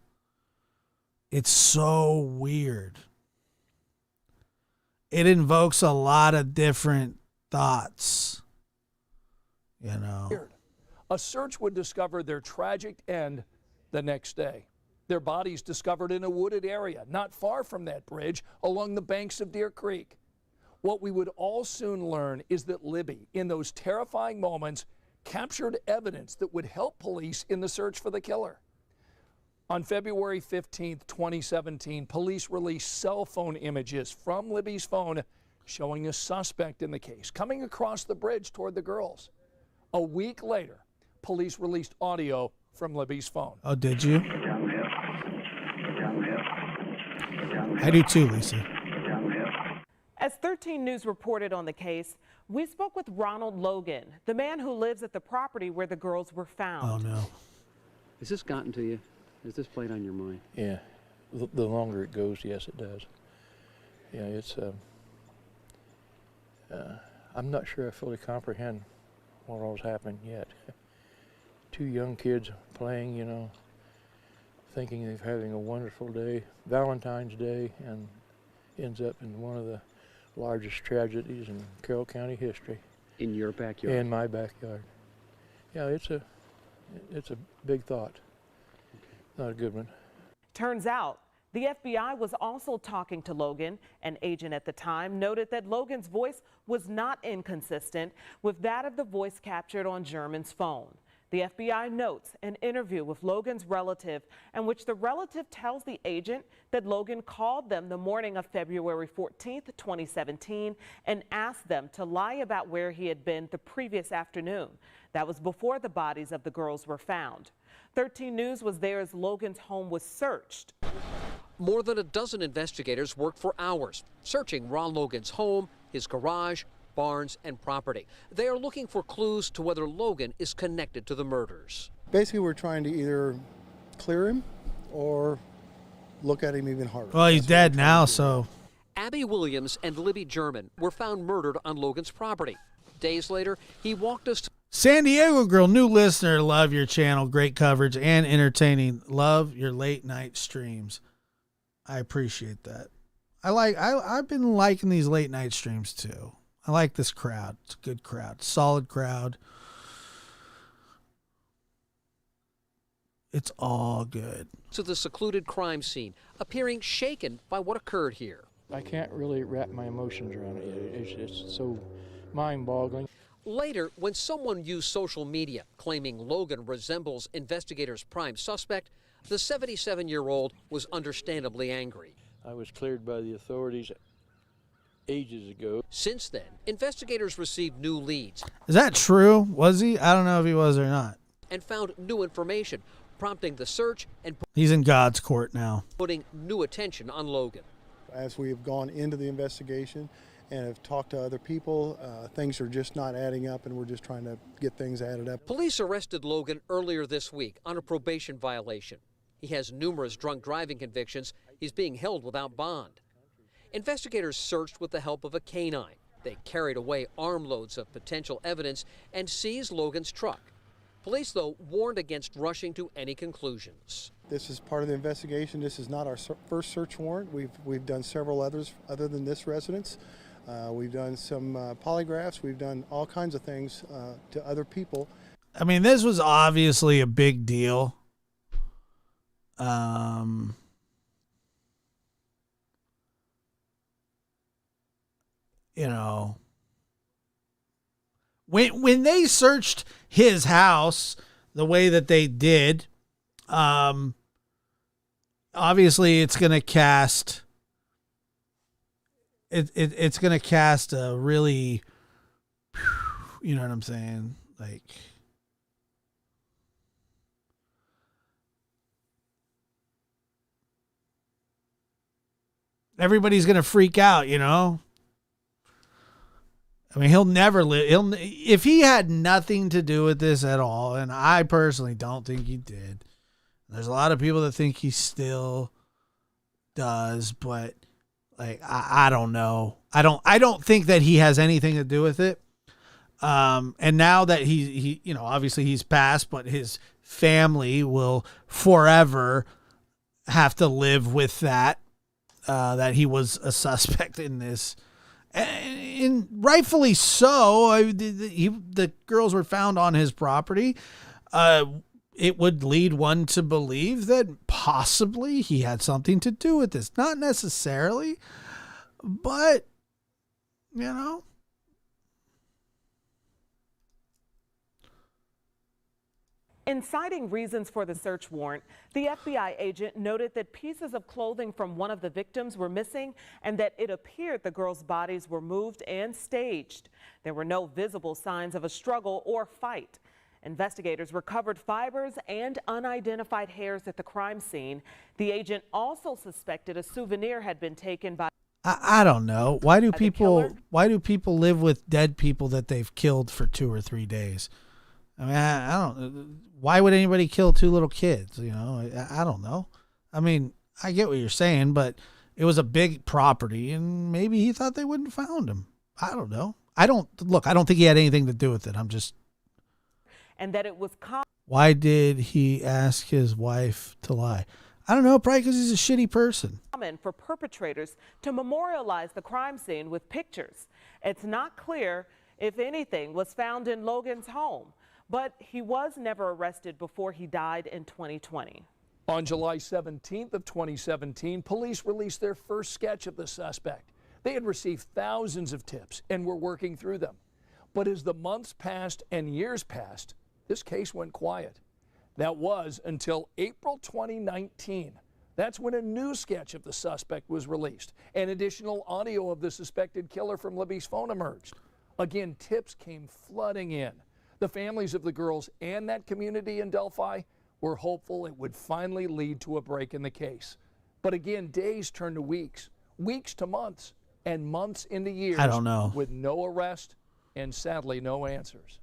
It's so weird. It invokes a lot of different thoughts. A search would discover their tragic end the next day. Their bodies discovered in a wooded area not far from that bridge along the banks of Deer Creek. What we would all soon learn is that Libby, in those terrifying moments, captured evidence that would help police in the search for the killer. On February 15th, 2017, police released cell phone images from Libby's phone showing a suspect in the case coming across the bridge toward the girls. A week later, police released audio from Libby's phone. Oh, did you? I do too, Lisa. As 13 News reported on the case, we spoke with Ronald Logan, the man who lives at the property where the girls were found. Oh, no. Has this gotten to you? Has this played on your mind? Yeah, the longer it goes, yes, it does. Yeah, it's. I'm not sure I fully comprehend what all's happened yet. two young kids playing, you know, thinking they're having a wonderful day, Valentine's Day, and ends up in one of the largest tragedies in Carroll County history. In your backyard? In my backyard. Yeah, it's a big thought. Not a good one. Turns out the FBI was also talking to Logan. An agent at the time noted that Logan's voice was not inconsistent with that of the voice captured on German's phone. The FBI notes an interview with Logan's relative in which the relative tells the agent that Logan called them the morning of February 14th, 2017, and asked them to lie about where he had been the previous afternoon. That was before the bodies of the girls were found. 13 News was there as Logan's home was searched. More than a dozen investigators worked for hours, searching Ron Logan's home, his garage, barns, and property. They are looking for clues to whether Logan is connected to the murders. Basically, we're trying to either clear him or look at him even harder. Well, he's dead now, so. Abby Williams and Libby German were found murdered on Logan's property. Days later, he walked us to San Diego girl, new listener, love your channel, great coverage and entertaining. Love your late night streams. I appreciate that. I've been liking these late night streams too. I like this crowd. It's a good crowd, solid crowd. It's all good. to the secluded crime scene, appearing shaken by what occurred here. I can't really wrap my emotions around it. It's so mind-boggling. Later, when someone used social media claiming Logan resembles investigators' prime suspect, the 77-year-old was understandably angry. I was cleared by the authorities ages ago. Since then, investigators received new leads. Is that true? Was he? I don't know if he was or not. And found new information, prompting the search and He's in God's court now. putting new attention on Logan. As we have gone into the investigation and have talked to other people, things are just not adding up, and we're just trying to get things added up. Police arrested Logan earlier this week on a probation violation. He has numerous drunk driving convictions. He's being held without bond. Investigators searched with the help of a canine. They carried away armloads of potential evidence and seized Logan's truck. Police, though, warned against rushing to any conclusions. This is part of the investigation. This is not our first search warrant. We've done several others other than this residence. We've done some polygraphs. We've done all kinds of things to other people. I mean, this was obviously a big deal. You know, when they searched his house the way that they did, obviously it's going to cast it's going to cast a really, you know what I'm saying? Like, everybody's going to freak out, you know? I mean, he'll never live. If he had nothing to do with this at all, and I personally don't think he did. There's a lot of people that think he still does, but like I don't know. I don't think that he has anything to do with it. And now that he you know, obviously he's passed, but his family will forever have to live with that he was a suspect in this. And rightfully so. The girls were found on his property. It would lead one to believe that possibly he had something to do with this. Not necessarily, but, you know. In citing reasons for the search warrant, the FBI agent noted that pieces of clothing from one of the victims were missing and that it appeared the girls' bodies were moved and staged. There were no visible signs of a struggle or fight. Investigators recovered fibers and unidentified hairs at the crime scene. The agent also suspected a souvenir had been taken by... I don't know. Why do people live with dead people that they've killed for 2 or 3 days? I mean, I don't. Why would anybody kill 2 little kids? You know, I don't know. I mean, I get what you're saying, but it was a big property, and maybe he thought they wouldn't have found him. I don't know. I don't think he had anything to do with it. I'm just. And that it was Why did he ask his wife to lie? I don't know, probably because he's a shitty person. Common for perpetrators to memorialize the crime scene with pictures. It's not clear if anything was found in Logan's home, but he was never arrested before he died in 2020. On July 17th of 2017, police released their first sketch of the suspect. They had received thousands of tips and were working through them. But as the months passed and years passed, this case went quiet. That was until April 2019. That's when a new sketch of the suspect was released. And additional audio of the suspected killer from Libby's phone emerged. Again, tips came flooding in. The families of the girls and that community in Delphi were hopeful it would finally lead to a break in the case. But again, days turned to weeks, weeks to months, and months into years. I don't know. With no arrest and sadly no answers.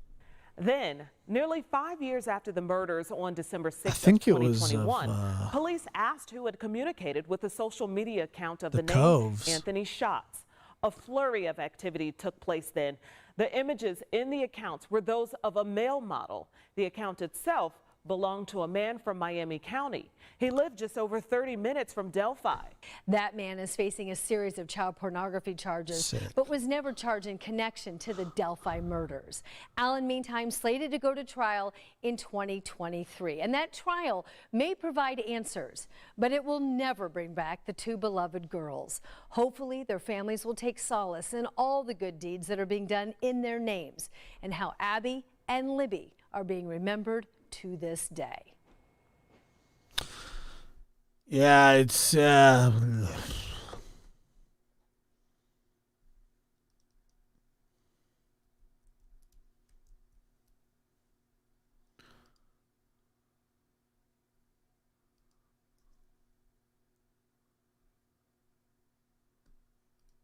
Then, nearly 5 years after the murders on December 6th I think of it was 2021, police asked who had communicated with the social media account of the name Coves. Anthony Schatz. A flurry of activity took place then. The images in the accounts were those of a male model. The account itself belonged to a man from Miami County. He lived just over 30 minutes from Delphi. That man is facing a series of child pornography charges, but was never charged in connection to the Delphi murders. Allen, meantime, slated to go to trial in 2023. And that trial may provide answers, but it will never bring back the two beloved girls. Hopefully, their families will take solace in all the good deeds that are being done in their names and how Abby and Libby are being remembered to this day. Yeah, it's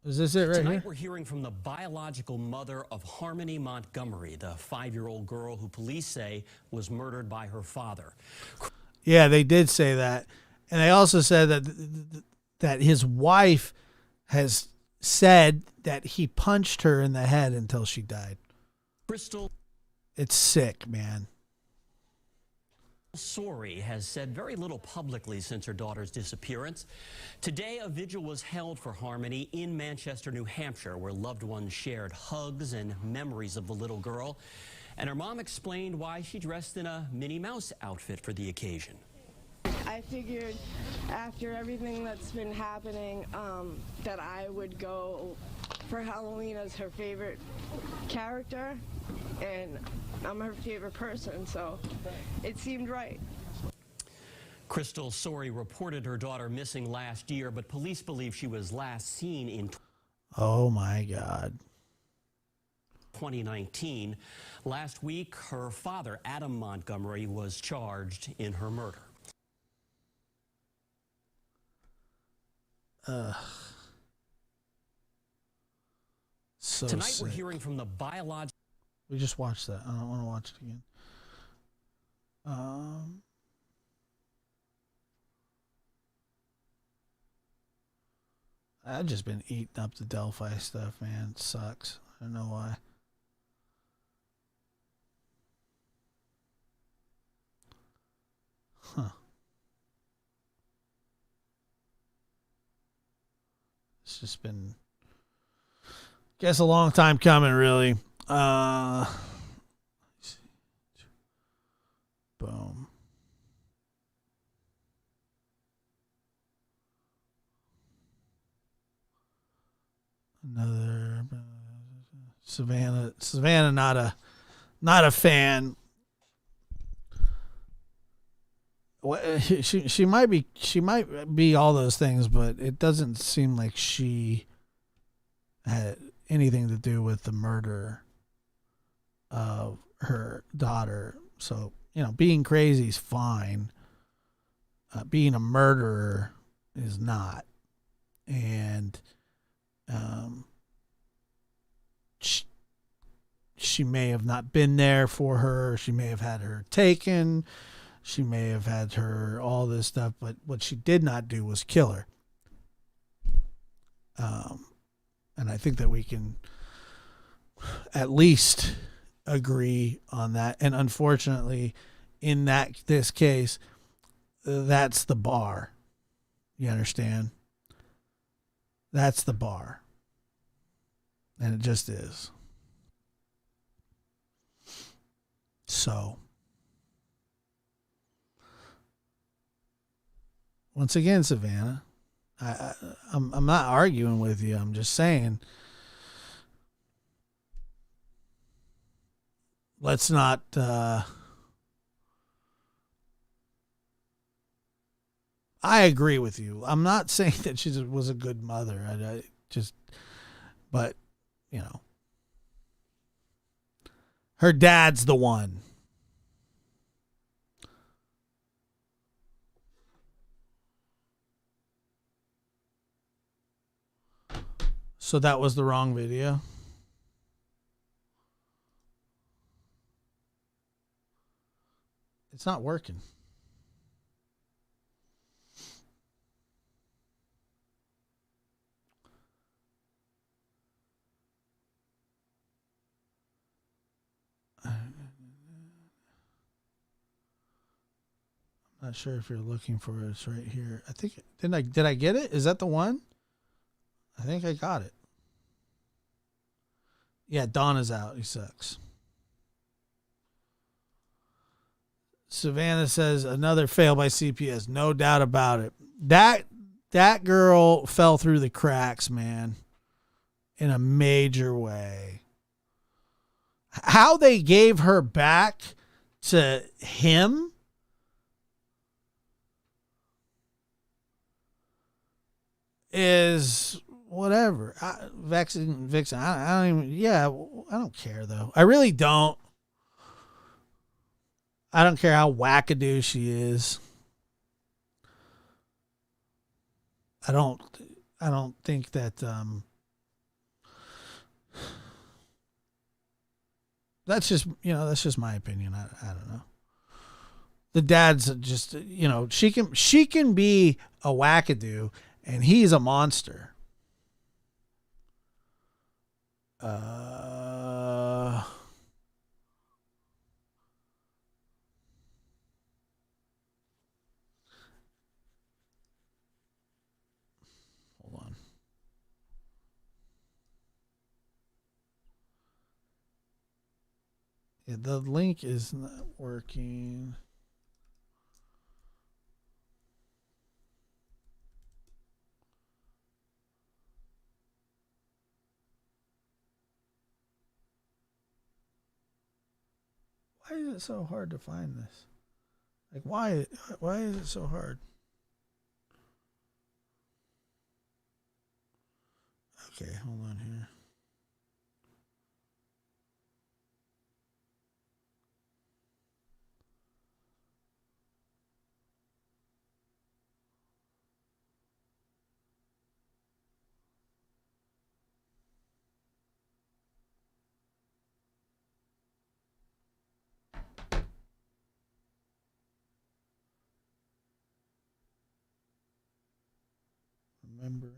Is this it right Tonight here? we're hearing from the biological mother of Harmony Montgomery, the 5-year-old girl who police say was murdered by her father. Yeah, they did say that. And they also said that his wife has said that he punched her in the head until she died. Crystal It's sick, man. Sorey has said very little publicly since her daughter's disappearance. Today, a vigil was held for Harmony in Manchester, New Hampshire, where loved ones shared hugs and memories of the little girl. And her mom explained why she dressed in a Minnie Mouse outfit for the occasion. I figured after everything that's been happening that I would go for Halloween as her favorite character, and I'm her favorite person, so it seemed right. Crystal Sorey reported her daughter missing last year, but police believe she was last seen in Oh my God. 2019. Last week, her father, Adam Montgomery, was charged in her murder. So Tonight sick. we're hearing from the biological... We just watched that. I don't want to watch it again. I've just been eating up the Delphi stuff, man. It sucks. I don't know why. Huh. It's just been, guess, a long time coming, really. Boom. Another Savannah, not a fan. What she might be all those things, but it doesn't seem like she had anything to do with the murder of her daughter. So, being crazy is fine. Being a murderer is not. And she may have not been there for her. She may have had her taken. She may have had her all this stuff. But what she did not do was kill her. And I think that we can at least agree on that. And unfortunately, in this case, that's the bar. You understand? That's the bar. And it just is. So, once again, Savannah, I'm not arguing with you. I'm just saying, let's not I agree with you. I'm not saying that she was a good mother. But, you know, her dad's the one. So that was the wrong video. It's not working. I'm not sure if you're looking for it. It's right here. I think did I get it? Is that the one? I think I got it. Yeah, Don is out. He sucks. Savannah says another fail by CPS. No doubt about it. That girl fell through the cracks, man, in a major way. How they gave her back to him is whatever. Vixen. I don't even. Yeah, I don't care though. I really don't. I don't care how wackadoo she is. I don't think that. That's just my opinion. I don't know. The dad's just, she can be a wackadoo and he's a monster. Hold on. Yeah, the link is not working. Why is it so hard to find this? Like, why is it so hard? Okay, hold on here. Remembering.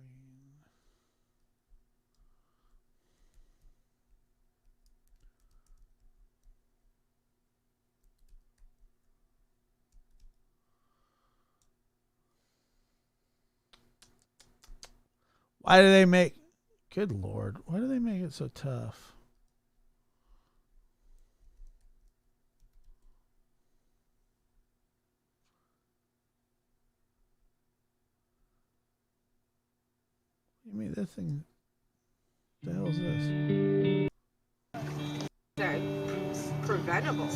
Why do they make... Good Lord. Why do they make it so tough? You mean this thing... What the hell is this? That's preventable.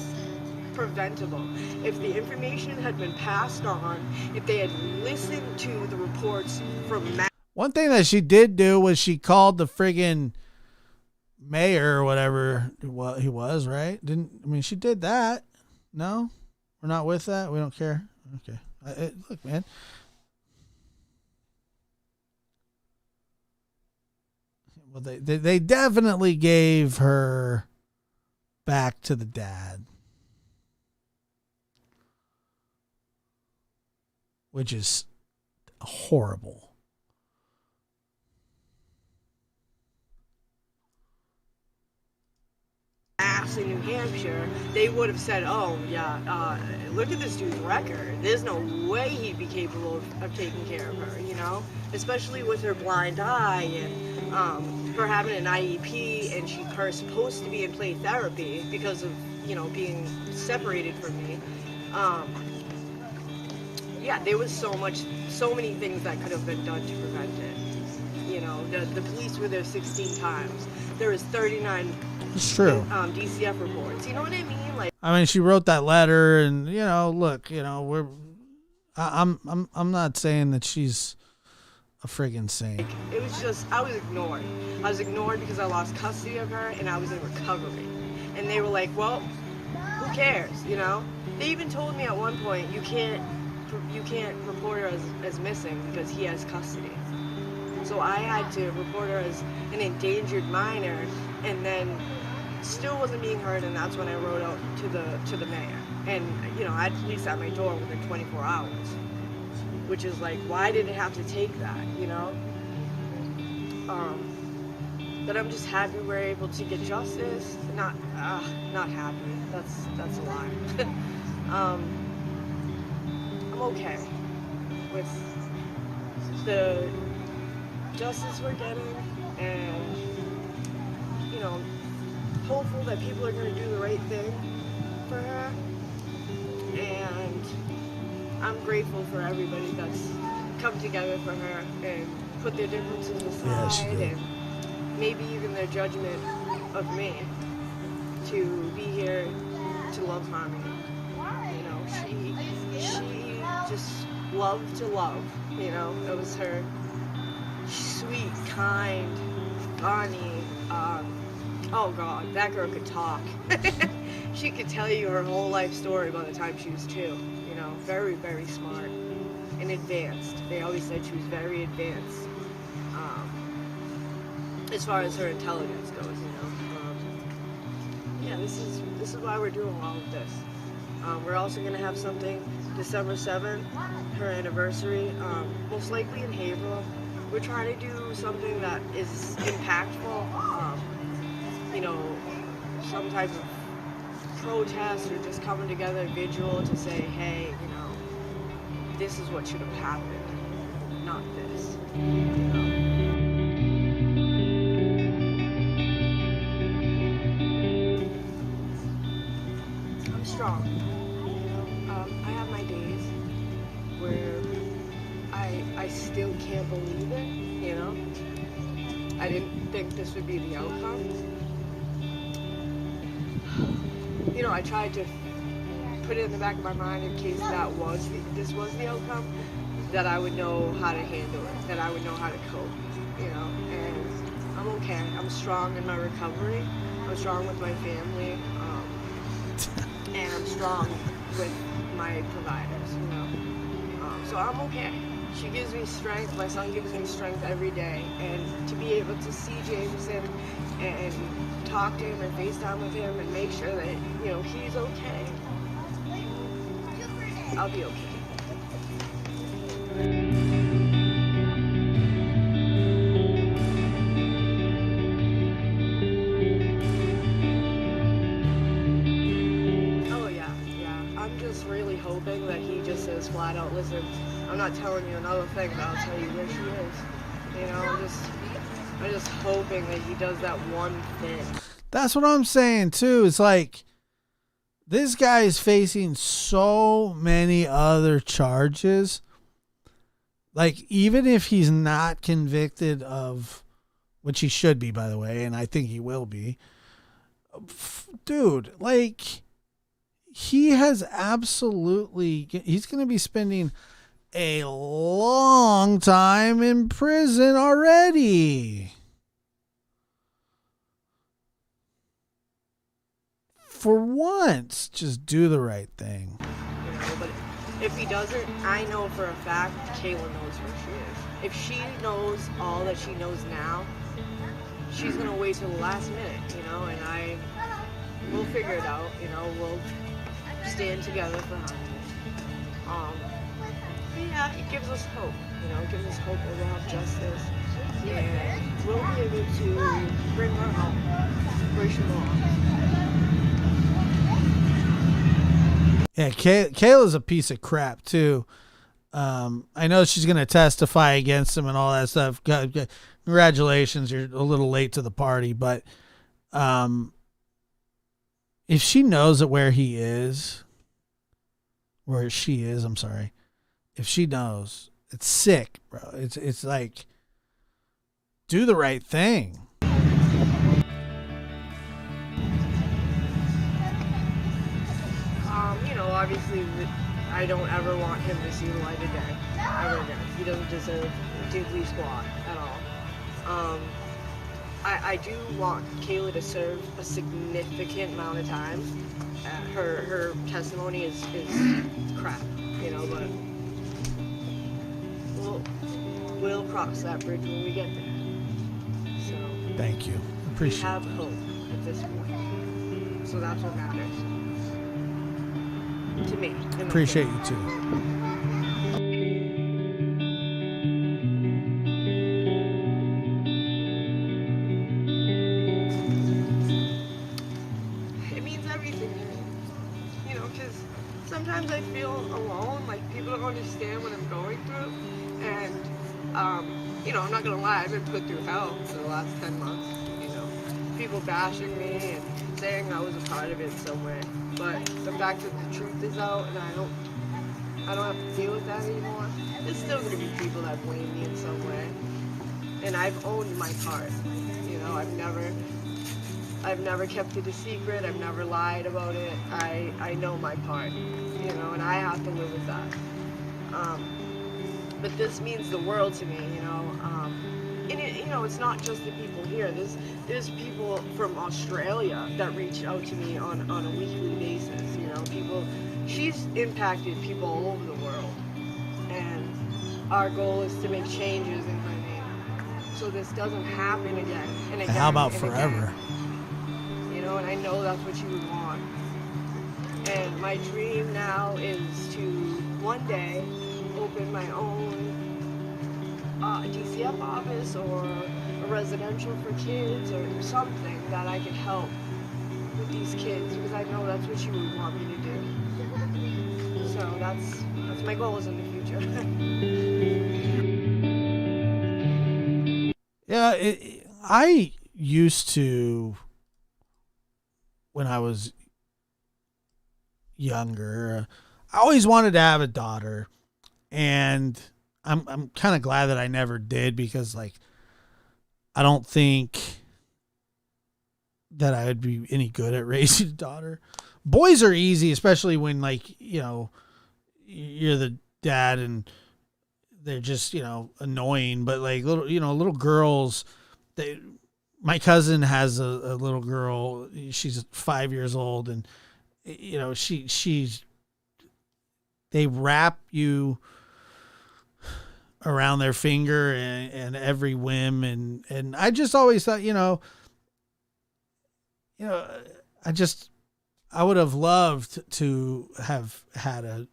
If the information had been passed on, if they had listened to the reports from... One thing that she did do was she called the friggin' mayor or whatever he was, right? She did that. No? We're not with that? We don't care? Okay. Look, man. Well, they definitely gave her back to the dad, which is horrible. Mass sheriffs in New Hampshire, they would have said, oh, yeah, look at this dude's record. There's no way he'd be capable of taking care of her, you know? Especially with her blind eye and her having an IEP, and her supposed to be in play therapy because of, you know, being separated from me. Yeah, there was so many things that could have been done to prevent it. You know, the police were there 16 times. There was 39 It's true. DCF reports. You know what I mean? Like, I mean, she wrote that letter, and you know, look, you know, I'm not saying that she's a friggin' saint. it was just, I was ignored. I was ignored because I lost custody of her and I was in recovery. And they were like, well, who cares, you know? They even told me at one point, you can't report her as missing because he has custody. So I had to report her as an endangered minor, and then still wasn't being heard, and that's when I wrote out to the mayor. And, you know, I had police at my door within 24 hours, which is like, why did it have to take that, you know? But I'm just happy we're able to get justice. Not happy. That's a lie. I'm okay with the justice we're getting, and, you know, hopeful that people are going to do the right thing for her. And I'm grateful for everybody that's come together for her and put their differences aside, and maybe even their judgment of me, to be here to love Harmony. You know, she just loved to love, you know. It was her sweet, kind, funny, oh God, that girl could talk. She could tell you her whole life story by the time she was 2, you know. Very, very smart and advanced. They always said she was very advanced, as far as her intelligence goes, you know. Yeah, this is why we're doing all of this. We're also going to have something December 7th, her anniversary, most likely in Haverhill. We're trying to do something that is impactful, you know, some type of protest or just coming together vigil to say, hey, you know, this is what should have happened, not this, you know. I'm strong, you know. I have my days where I still can't believe it, you know. I didn't think this would be the outcome. You know, I tried to put it in the back of my mind in case this was the outcome, that I would know how to handle it, that I would know how to cope, you know. And I'm okay. I'm strong in my recovery. I'm strong with my family, and I'm strong with my providers, you know. So I'm okay. She gives me strength. My son gives me strength every day. And to be able to see Jameson and talk to him and FaceTime with him and make sure that, you know, he's okay, I'll be okay. Oh yeah. I'm just really hoping that he just says flat out, listen, I'm not telling you another thing, but I'll tell you where she is. You know, I'm just hoping that he does that one thing. That's what I'm saying too. It's like, this guy is facing so many other charges. Like, even if he's not convicted of, which he should be, by the way, and I think he will be, dude, like, he has absolutely, he's going to be spending a long time in prison already. For once, just do the right thing. You know, but if he doesn't, I know for a fact Kayla knows where she is. If she knows all that she knows now, she's gonna wait till the last minute, you know, and we'll figure it out, you know, we'll stand together for her. But yeah, it gives us hope, you know, it gives us hope that we'll have justice, and we'll be able to bring her home where she belongs. Yeah, Kayla's a piece of crap too. I know she's going to testify against him and all that stuff. Congratulations, you're a little late to the party, but if she knows that where she is, I'm sorry. If she knows, it's sick, bro. It's like, do the right thing. Obviously, I don't ever want him to see the light of day ever again. He doesn't deserve diddly squat at all. I do want Kayla to serve a significant amount of time. Her testimony is crap, but we'll cross that bridge when we get there. So thank you. Appreciate we have hope at this point. So that's what matters. To me. Appreciate you too. It means everything to me, because sometimes I feel alone, like people don't understand what I'm going through, and I'm not gonna lie, I've been put through hell for the last 10 months, people bashing me and saying I was a part of it in some way. But the fact that the truth is out and I don't have to deal with that anymore, there's still gonna be people that blame me in some way. And I've owned my part. I've never kept it a secret, I've never lied about it. I know my part, and I have to live with that. But this means the world to me, and it's not just the people here. There's people from Australia that reach out to me on a weekly basis. She's impacted people all over the world, and our goal is to make changes in her name, so this doesn't happen again and again. How about and forever? Again. And I know that's what you would want. And my dream now is to one day open my own DCF office or a residential for kids or something that I can help with these kids, because I know that's what you would want me to do. So that's my goals in the future. Yeah, I used to, when I was younger, I always wanted to have a daughter, and I'm kind of glad that I never did, because I don't think that I would be any good at raising a daughter. Boys are easy, especially when you're the dad and they're just annoying. But little girls, my cousin has a little girl. She's 5 years old, and they wrap you around their finger and every whim, and I just always thought I would have loved to have had a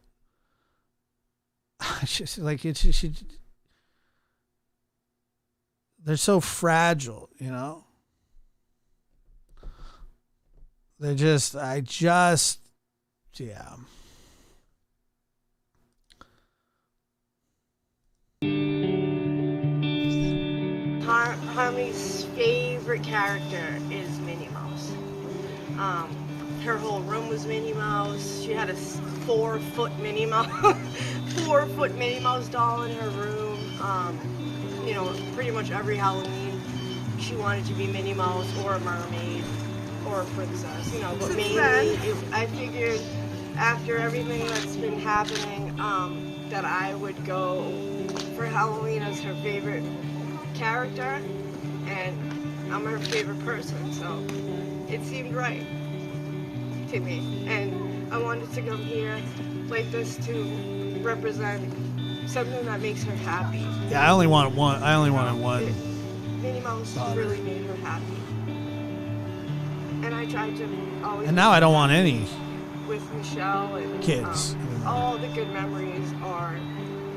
they're so fragile, they're just yeah. Harmony's favorite character is Minnie Mouse. Her whole room was Minnie Mouse. She had a 4-foot Minnie Mouse, 4-foot Minnie Mouse doll in her room. Pretty much every Halloween, she wanted to be Minnie Mouse or a mermaid or a princess. But mainly, I figured after everything that's been happening, that I would go for Halloween as her favorite character, and I'm her favorite person, so it seemed right to me. And I wanted to come here like this to represent something that makes her happy. Yeah, I only wanted one. Minnie Mouse really made her happy, and I tried to always. And now I don't want any with Michelle and kids. All the good memories are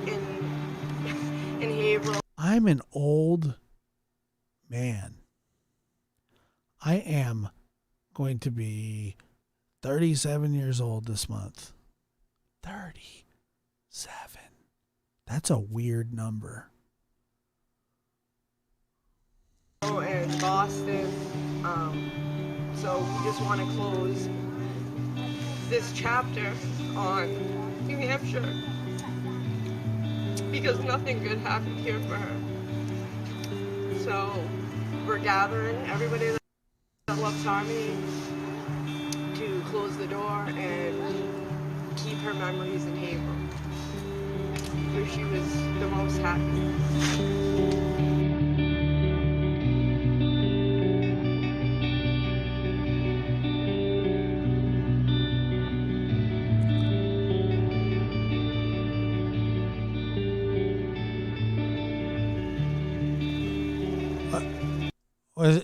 in Haverhill. I'm an old man. I am going to be 37 years old this month. 37. That's a weird number. And Boston. So we just want to close this chapter on New Hampshire because nothing good happened here for her. So we're gathering everybody that loves Harmony to close the door and keep her memories in Haverhill, where she was the most happy.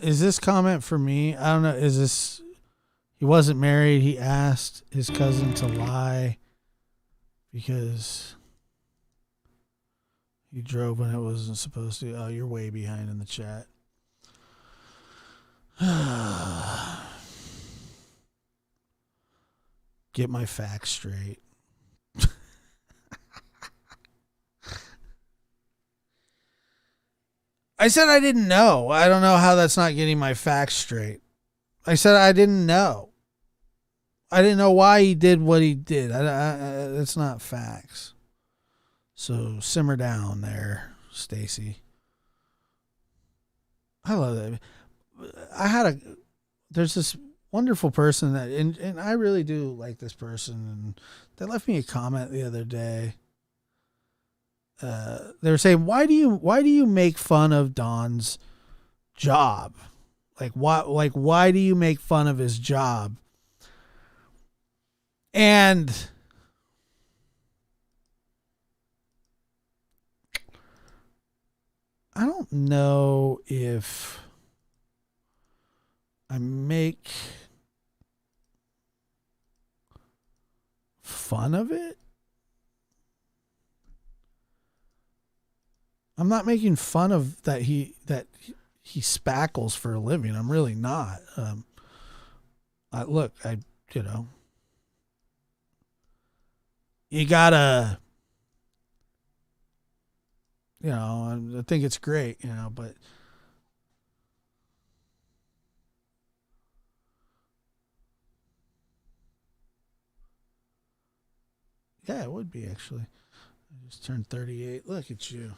Is this comment for me? I don't know. Is this... He wasn't married. He asked his cousin to lie because he drove when it wasn't supposed to. Oh, you're way behind in the chat. Get my facts straight. I said I didn't know. I don't know how that's not getting my facts straight. I said I didn't know. I didn't know why he did what he did. That's not facts. So simmer down there, Stacy. I love that. There's this wonderful person that, and I really do like this person, and they left me a comment the other day. They were saying, why do you make fun of Don's job? Why do you make fun of his job? And I don't know if I make fun of it. I'm not making fun of that he spackles for a living. I'm really not. You gotta, I think it's great, but yeah, it would be actually. I just turned 38. Look at you.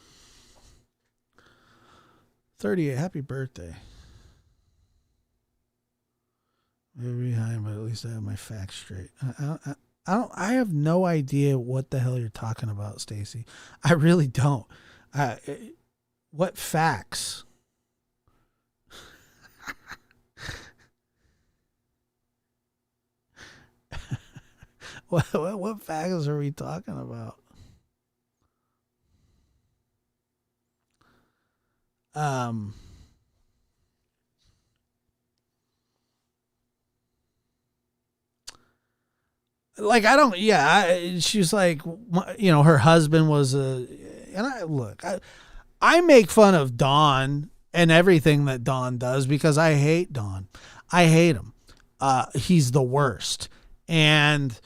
38. Happy birthday. Maybe behind, but at least I have my facts straight. I have no idea what the hell you're talking about, Stacy. I really don't. What facts? What facts are we talking about? She's like, her husband was I make fun of Don and everything that Don does because I hate Don. I hate him. He's the worst. And,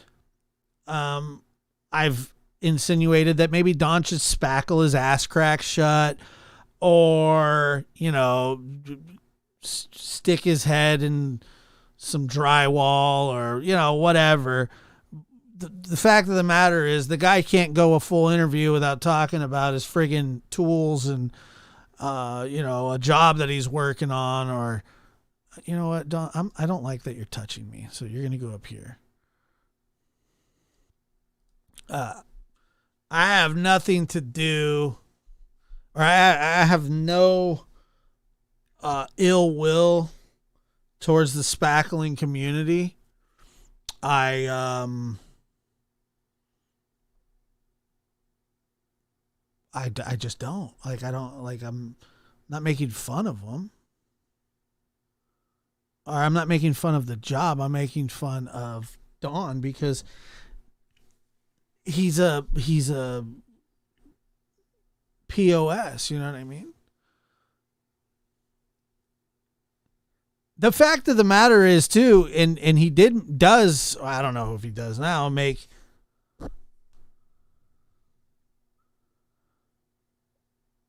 I've insinuated that maybe Don should spackle his ass crack shut, or, stick his head in some drywall, or, whatever. The fact of the matter is the guy can't go a full interview without talking about his friggin' tools and, a job that he's working on, or, you know what, Don, I don't like that you're touching me. So you're going to go up here. I have nothing to do, or I have no ill will towards the spackling community. I just don't. I'm not making fun of them. Or I'm not making fun of the job. I'm making fun of Don because he's a POS, you know what I mean? The fact of the matter is too, and he does, I don't know if he does now, make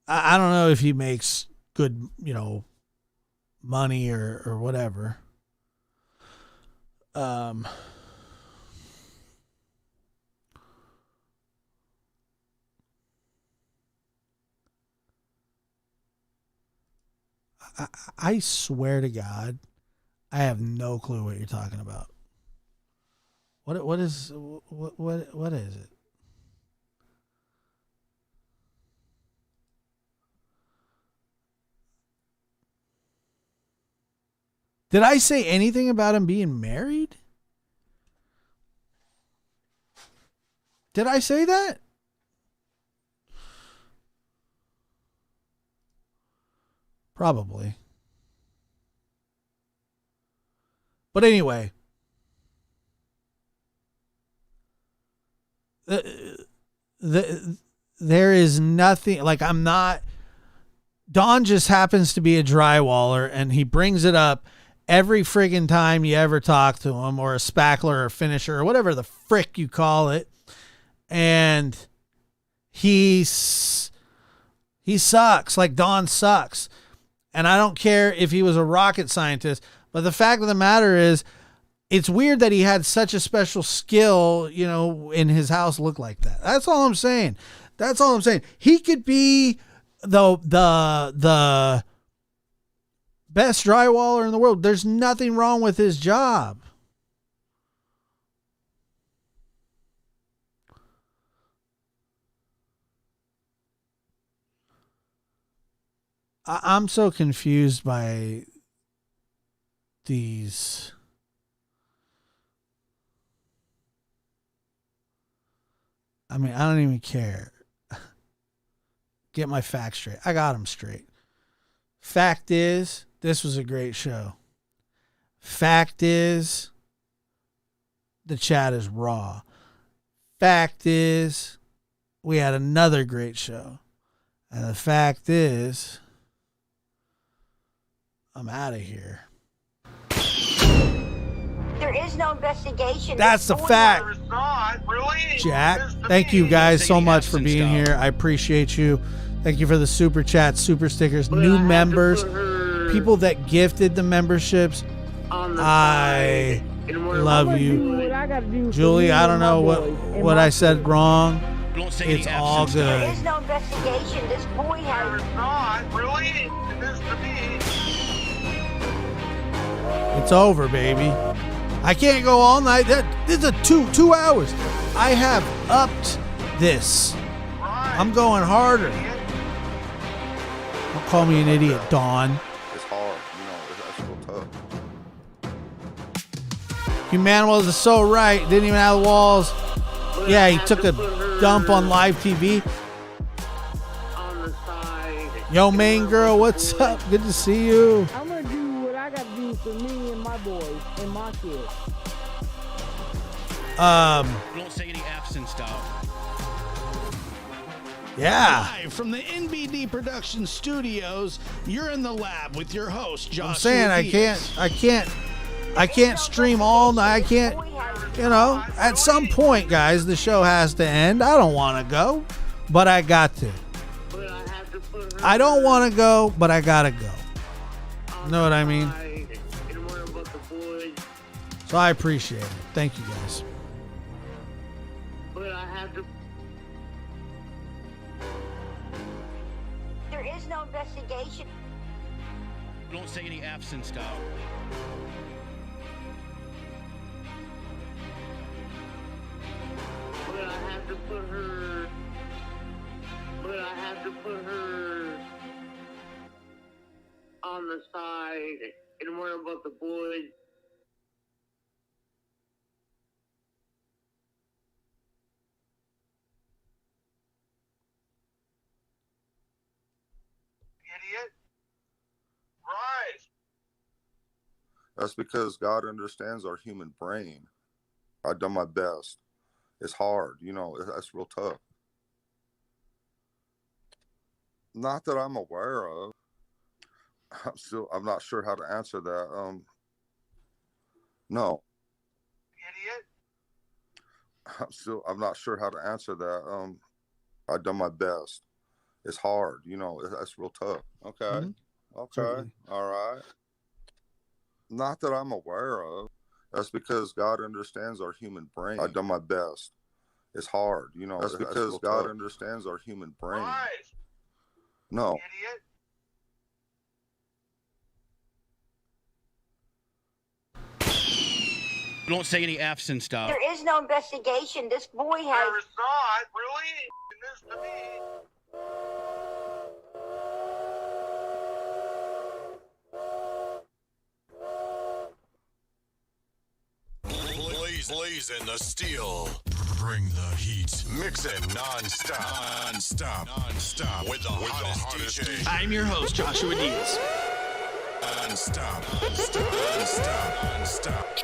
I don't know if he makes good, money or whatever. I swear to God, I have no clue what you're talking about. What is it? Did I say anything about him being married? Did I say that? Probably. But anyway, there is nothing, like, I'm not, Don just happens to be a drywaller, and he brings it up every friggin' time you ever talk to him, or a spackler or a finisher or whatever the frick you call it. And he sucks. Like, Don sucks. And I don't care if he was a rocket scientist, but the fact of the matter is, it's weird that he had such a special skill, in his house look like that. That's all I'm saying. That's all I'm saying. He could be the best drywaller in the world. There's nothing wrong with his job. I'm so confused by these. I mean, I don't even care. Get my facts straight. I got them straight. Fact is, this was a great show. Fact is, the chat is raw. Fact is, we had another great show. And the fact is, I'm out of here. There is no investigation. That's the fact. Jack, thank you guys so much for being here. I appreciate you. Thank you for the super chats, super stickers, new members, people that gifted the memberships. I love you. Julie, I don't know what I said wrong. It's all good. There is no investigation. This boy has not related to this to me. It's over, baby. I can't go all night. This is a two hours. I have upped this. I'm going harder. Don't call me an idiot, Dawn. It's hard, that's real tough. Humanuel is so right. Didn't even have the walls. Yeah, he took a dump on live TV. Yo, main girl, what's up? Good to see you. I'm gonna do what I gotta do for me and my boys and my kids. Don't say any F's and stuff. Yeah. Live from the NBD Production Studios, you're in the lab with your host, Josh. I'm saying I can't stream all night. I can't, at some point, guys, the show has to end. I don't want to go, but I got to. I don't want to go, but I got to go. You know what I mean? So I appreciate it. Thank you, guys. There is no investigation. Don't say any F's and stuff. But I have to put her on the side and worry about the boys. Idiot. Right. That's because God understands our human brain. I've done my best. It's hard, that's real tough. Not that I'm aware of. I'm not sure how to answer that. No. Idiot. I'm not sure how to answer that. I've done my best. It's hard, you know. That's real tough. Okay. Mm-hmm. Okay. Certainly. All right. Not that I'm aware of. That's because God understands our human brain. I've done my best. It's hard, you know. That's because God understands our human brain. Right. No. Idiot. Don't say any F's and stuff. There is no investigation. This boy has. There is not, really? This to me. Blazing the steel. Bring the heat. Mix it non-stop. Non-stop. With the hottest DJ. I'm your host, Joshua Diaz. Non-stop. Non-stop. Non-stop. Non-stop.